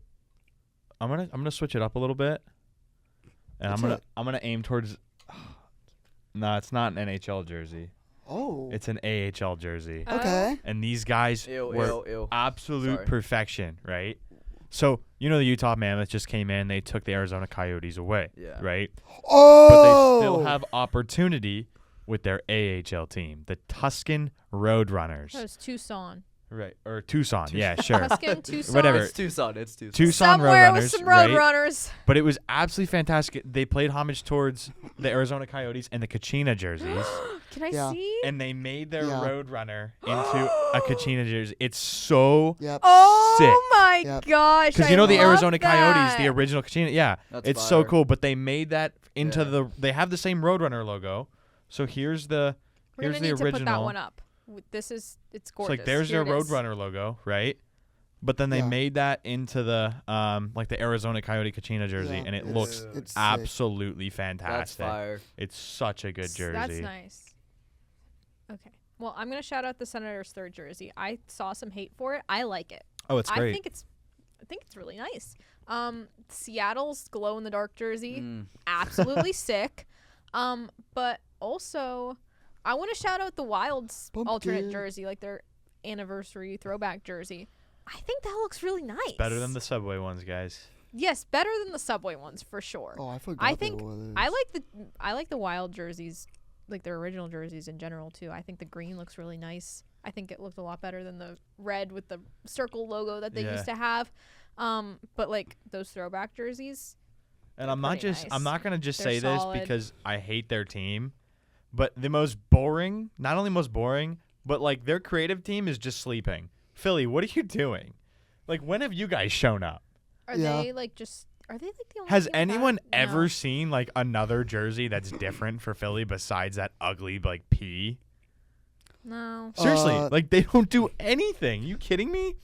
I'm gonna switch it up a little bit, and What's I'm gonna aim towards. No, it's not an NHL jersey. Oh. It's an AHL jersey. Okay. And these guys Ew, were ew, ew. absolute Sorry. perfection, right? So the Utah Mammoth just came in. They took the Arizona Coyotes away, Yeah. right? Oh. But they still have opportunity with their AHL team, the Tuscan Roadrunners, That was Tucson. right? Or Tucson, yeah, sure. Tuscan, Tucson. Whatever. It's Tucson. It's Tucson. Tucson Somewhere Roadrunners, with some right? Roadrunners. But it was absolutely fantastic. They played homage towards the Arizona Coyotes and the Kachina jerseys, Can I Yeah. see? and they made their Yeah. Roadrunner into a Kachina jersey. It's so Yep. Oh sick. my Yep. gosh! Because I the love Arizona Coyotes, that. the original Kachina, yeah, That's it's so fire. cool. But they made that into Yeah. they have the same Roadrunner logo. So here's the We're here's gonna the need to put that original. one up. It's It's gorgeous. like there's Here their it is. Roadrunner logo, right? But then they Yeah. made that into the like the Arizona Coyote Kachina jersey, Yeah, and it it's- looks it's sick. absolutely That's fantastic. fire. It's such a good jersey. That's nice. Okay. Well, I'm gonna shout out the Senators' third jersey. I saw some hate for it. I like it. Oh, it's great. I think it's really nice. Seattle's glow in the dark jersey, Mm. absolutely sick. But also, I want to shout out the Wild's alternate Pumpkin. jersey, like their anniversary throwback jersey. I think that looks really nice. It's better than the Subway ones, guys. Yes, better than the Subway ones for sure. Oh, I forgot. I there think was. I like the Wild jerseys, like their original jerseys in general too. I think the green looks really nice. I think it looked a lot better than the red with the circle logo that they Yeah. used to have. But like those throwback jerseys, And They're I'm not pretty just nice. I'm not gonna just They're say this solid. because I hate their team, but the most boring, not only most boring, but like their creative team is just sleeping. Philly, what are you doing? Like, when have you guys shown up? are Yeah. they like the only Has team with that? anyone ever No. seen like another jersey that's different for Philly besides that ugly like P? No. Seriously, Uh, like they don't do anything. You kidding me?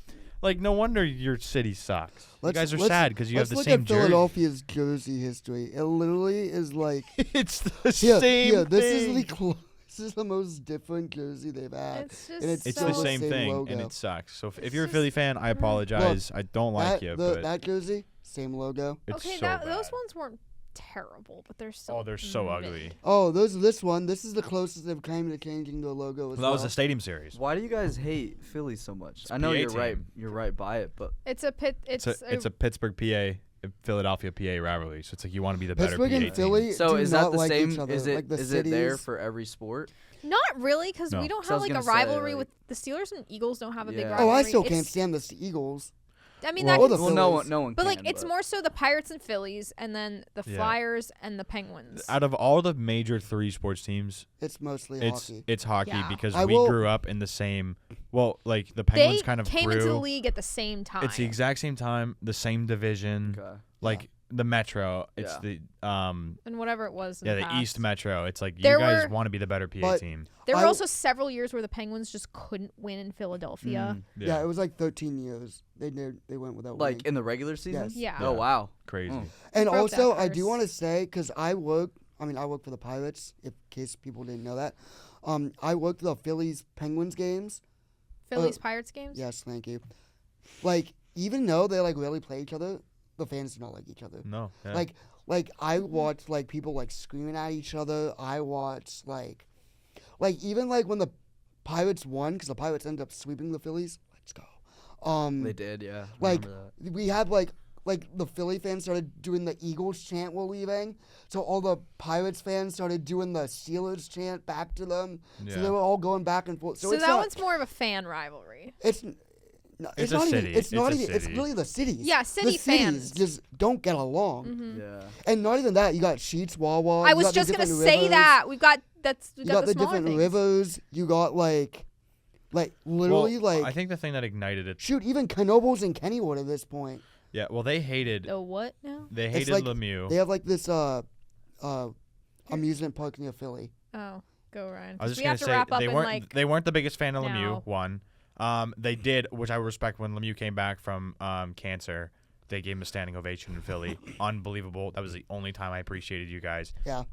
Like, no wonder your city sucks. You guys are sad because you have let's the look same at jersey. Philadelphia's jersey history. It literally is like It's the here, same here, this thing. is the this is the most different jersey they've had. It's just and it's It's still the the same same thing, and logo. it sucks. So if It's you're a just- Philly fan, I apologize. I don't like you, but that jersey, same logo. it's okay, so those bad. ones weren't terrible, but they're still. Oh, they're so meh. ugly. Oh, this one. This is the closest they've come to changing the logo as That well. was the Stadium Series. Why do you guys hate Philly so much? It's I know PA you're right. team. You're right by it, but It's a pit. It's a Pittsburgh, PA, Philadelphia, PA rivalry. So it's like you want to be the better Pittsburgh PA and team. Philly so do is not that the like same? each other. Is it like the is it there cities. for every sport? Not really, because No. we don't So I have was like a gonna say, rivalry like- with the Steelers and Eagles. Don't have a big Yeah. rivalry. Oh, I still can't It's- stand the Eagles. I mean, Well, that or can the Well, no one, Phillies. no one. But can, like, it's more so the Pirates and Phillies, and then the Yeah. Flyers and the Penguins. Out of all the major three sports teams, It's mostly it's hockey. it's hockey Yeah. because I we will- grew up in the same. Well, like the They Penguins kind of came grew. into the league at the same time. It's the exact same time, the same division. Okay. Like the Metro, it's Yeah. the and whatever it was. In yeah, the the past. East Metro. It's like There you guys were- want to be the better PA But- team. There were I- also several years where the Penguins just couldn't win in Philadelphia. Mm. Yeah. It was like 13 years. They went without Like winning. in the regular season? Yes. Yeah. Oh wow. Crazy. Mm. And broke also, that I do curse. want to say, because I work for the Pirates, in case people didn't know that. I worked the Phillies Penguins games. Phillies Pirates games. Yes, thank you. Like, even though they like really play each other, the fans do not like each other. No. Yeah. Like I watched like people like screaming at each other. I watched like even like when the Pirates won, because the Pirates ended up sweeping the Phillies. Let's go. They did, yeah. I Like remember that. we had like the Philly fans started doing the Eagles chant while leaving, so all the Pirates fans started doing the Steelers chant back to them. Yeah. So they were all going back and forth. So, So it's that not, one's more of a fan rivalry. It's. No, It's it's a not city. even. It's not It's a even. It's city. really the cities. Yeah, city the cities fans. just don't get along, Mm-hmm. Yeah. and not even that. You got Sheetz, Wawa. I you was got the just gonna different say rivers, that we got You got the smaller different things. rivers. You got like literally well, like. I think the thing that ignited it. Shoot, even Knoebels and Kennywood at this point. Yeah. Well, they hated. The what now? They It's hated like- Lemieux. They have like this amusement park near Philly. Oh, go Ryan. I was 'Cause just we gonna have to say wrap up they in weren't. like They weren't the biggest fan of now. Lemieux. One. They did, which I respect. When Lemieux came back from cancer, they gave him a standing ovation in Philly. Unbelievable. That was the only time I appreciated you guys. Yeah.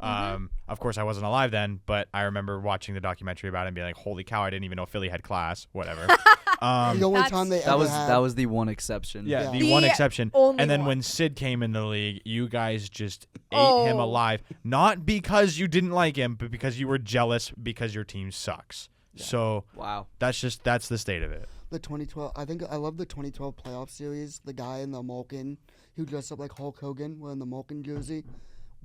Of course, I wasn't alive then, but I remember watching the documentary about it and being like, "Holy cow! I didn't even know Philly had class." Whatever. The only That's- time they That ever was had. that was the one exception. Yeah, Yeah. the The one exception. only And then one. when Sid came in the league, you guys just ate him Oh. alive. Not because you didn't like him, but because you were jealous because your team sucks. So Wow. that's the state of it. The 2012. I think I love the 2012 playoff series. The guy in the Malkin who dressed up like Hulk Hogan wearing the Malkin jersey,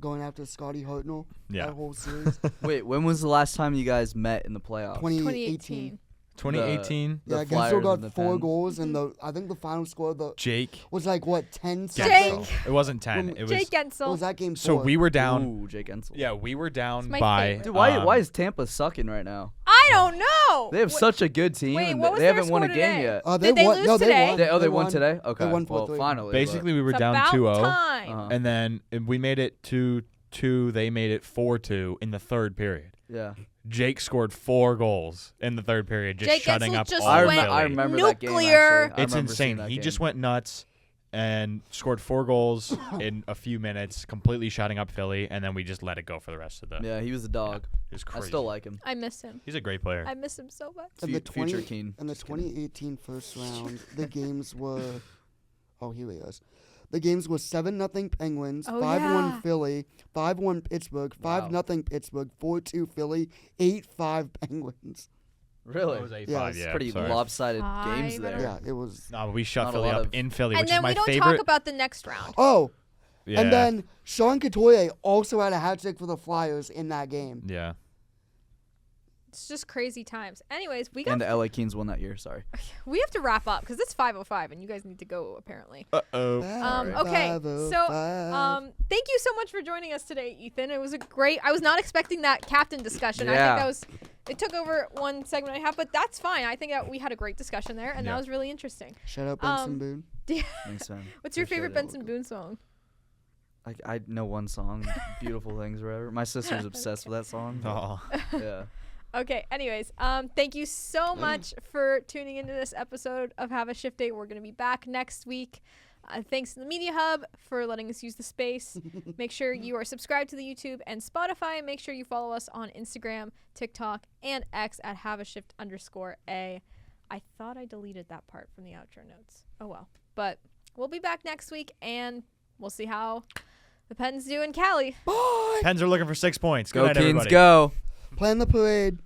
going after Scotty Hartnell. Yeah. That whole series. Wait, when was the last time you guys met in the playoffs? 2018. 2018, The Yeah, Flyers Gensel and got the 4 Pens. goals, and I think the final score Jake was like what 10 Jake! something. It wasn't 10. When- It was Jake What Gensel. was that game? so 4? we were down. Ooh, Jake Ensel. Yeah, we were down my by. favorite. Dude, why is Tampa sucking right now? I don't know. They have such a good team. Wait, and what was they their haven't won a score game today? yet. They Did they won. lose No, they today? won. They won today? Okay. won well, 4-3. finally. Basically, we were It's down about 2-0, time. Uh-huh. and then we made it 2-2. They made it 4-2 in the third period. Yeah. Jake scored 4 goals in the third period, just Jake shutting Gensel up just all I, of went Philly. I remember that game. nuclear. Actually. I It's remember seeing insane. that He game. just went nuts and scored 4 goals in a few minutes, completely shutting up Philly, and then we just let it go for the rest of the. Yeah, he was a dog. It was I crazy. still like him. I miss him. He's a great player. I miss him so much. And the Future 20 Keen. In the 2018 first round, the games were. Oh, here he is. The games were 7-0 Penguins, Oh, 5-1 yeah. Philly, 5-1 Pittsburgh, 5-0 Pittsburgh, 4-2 Philly, 8-5 Penguins. Really? It was 8-5, Yeah, it's yeah. Pretty sorry. lopsided games Five, there. Yeah, it was. No, but we shut Not a Philly lot up of- in Philly, And which then is my we don't favorite. talk about the next round. Oh, yeah. and then Sean Couturier also had a hat trick for the Flyers in that game. Yeah. It's just crazy times. Anyways, we got And the LA Kings won that year. Sorry. we have to wrap up because it's 5:05 and you guys need to go apparently. Uh-oh. Okay, so thank you so much for joining us today, Ethan. It was a great. I was not expecting that captain discussion. I Yeah. think that was. It took over one segment I have, but that's fine. I think that we had a great discussion there, and Yeah. that was really interesting. Shout out Benson Um, Boone. Thanks, man. What's your Appreciate favorite it. Benson Boone song? I know one song, "Beautiful Things" or whatever. My sister's obsessed with that song. Oh. Yeah. Okay. Anyways, thank you so much for tuning into this episode of Have a Shift Day. We're gonna be back next week. Thanks to the Media Hub for letting us use the space. Make sure you are subscribed to the YouTube and Spotify. Make sure you follow us on Instagram, TikTok, and X at haveashift_A. I thought I deleted that part from the outro notes. Oh well. But we'll be back next week, and we'll see how the Pens do in Cali. Bye. Pens are looking for 6 points. Good Go night, Kings, everybody. go. Plan the parade.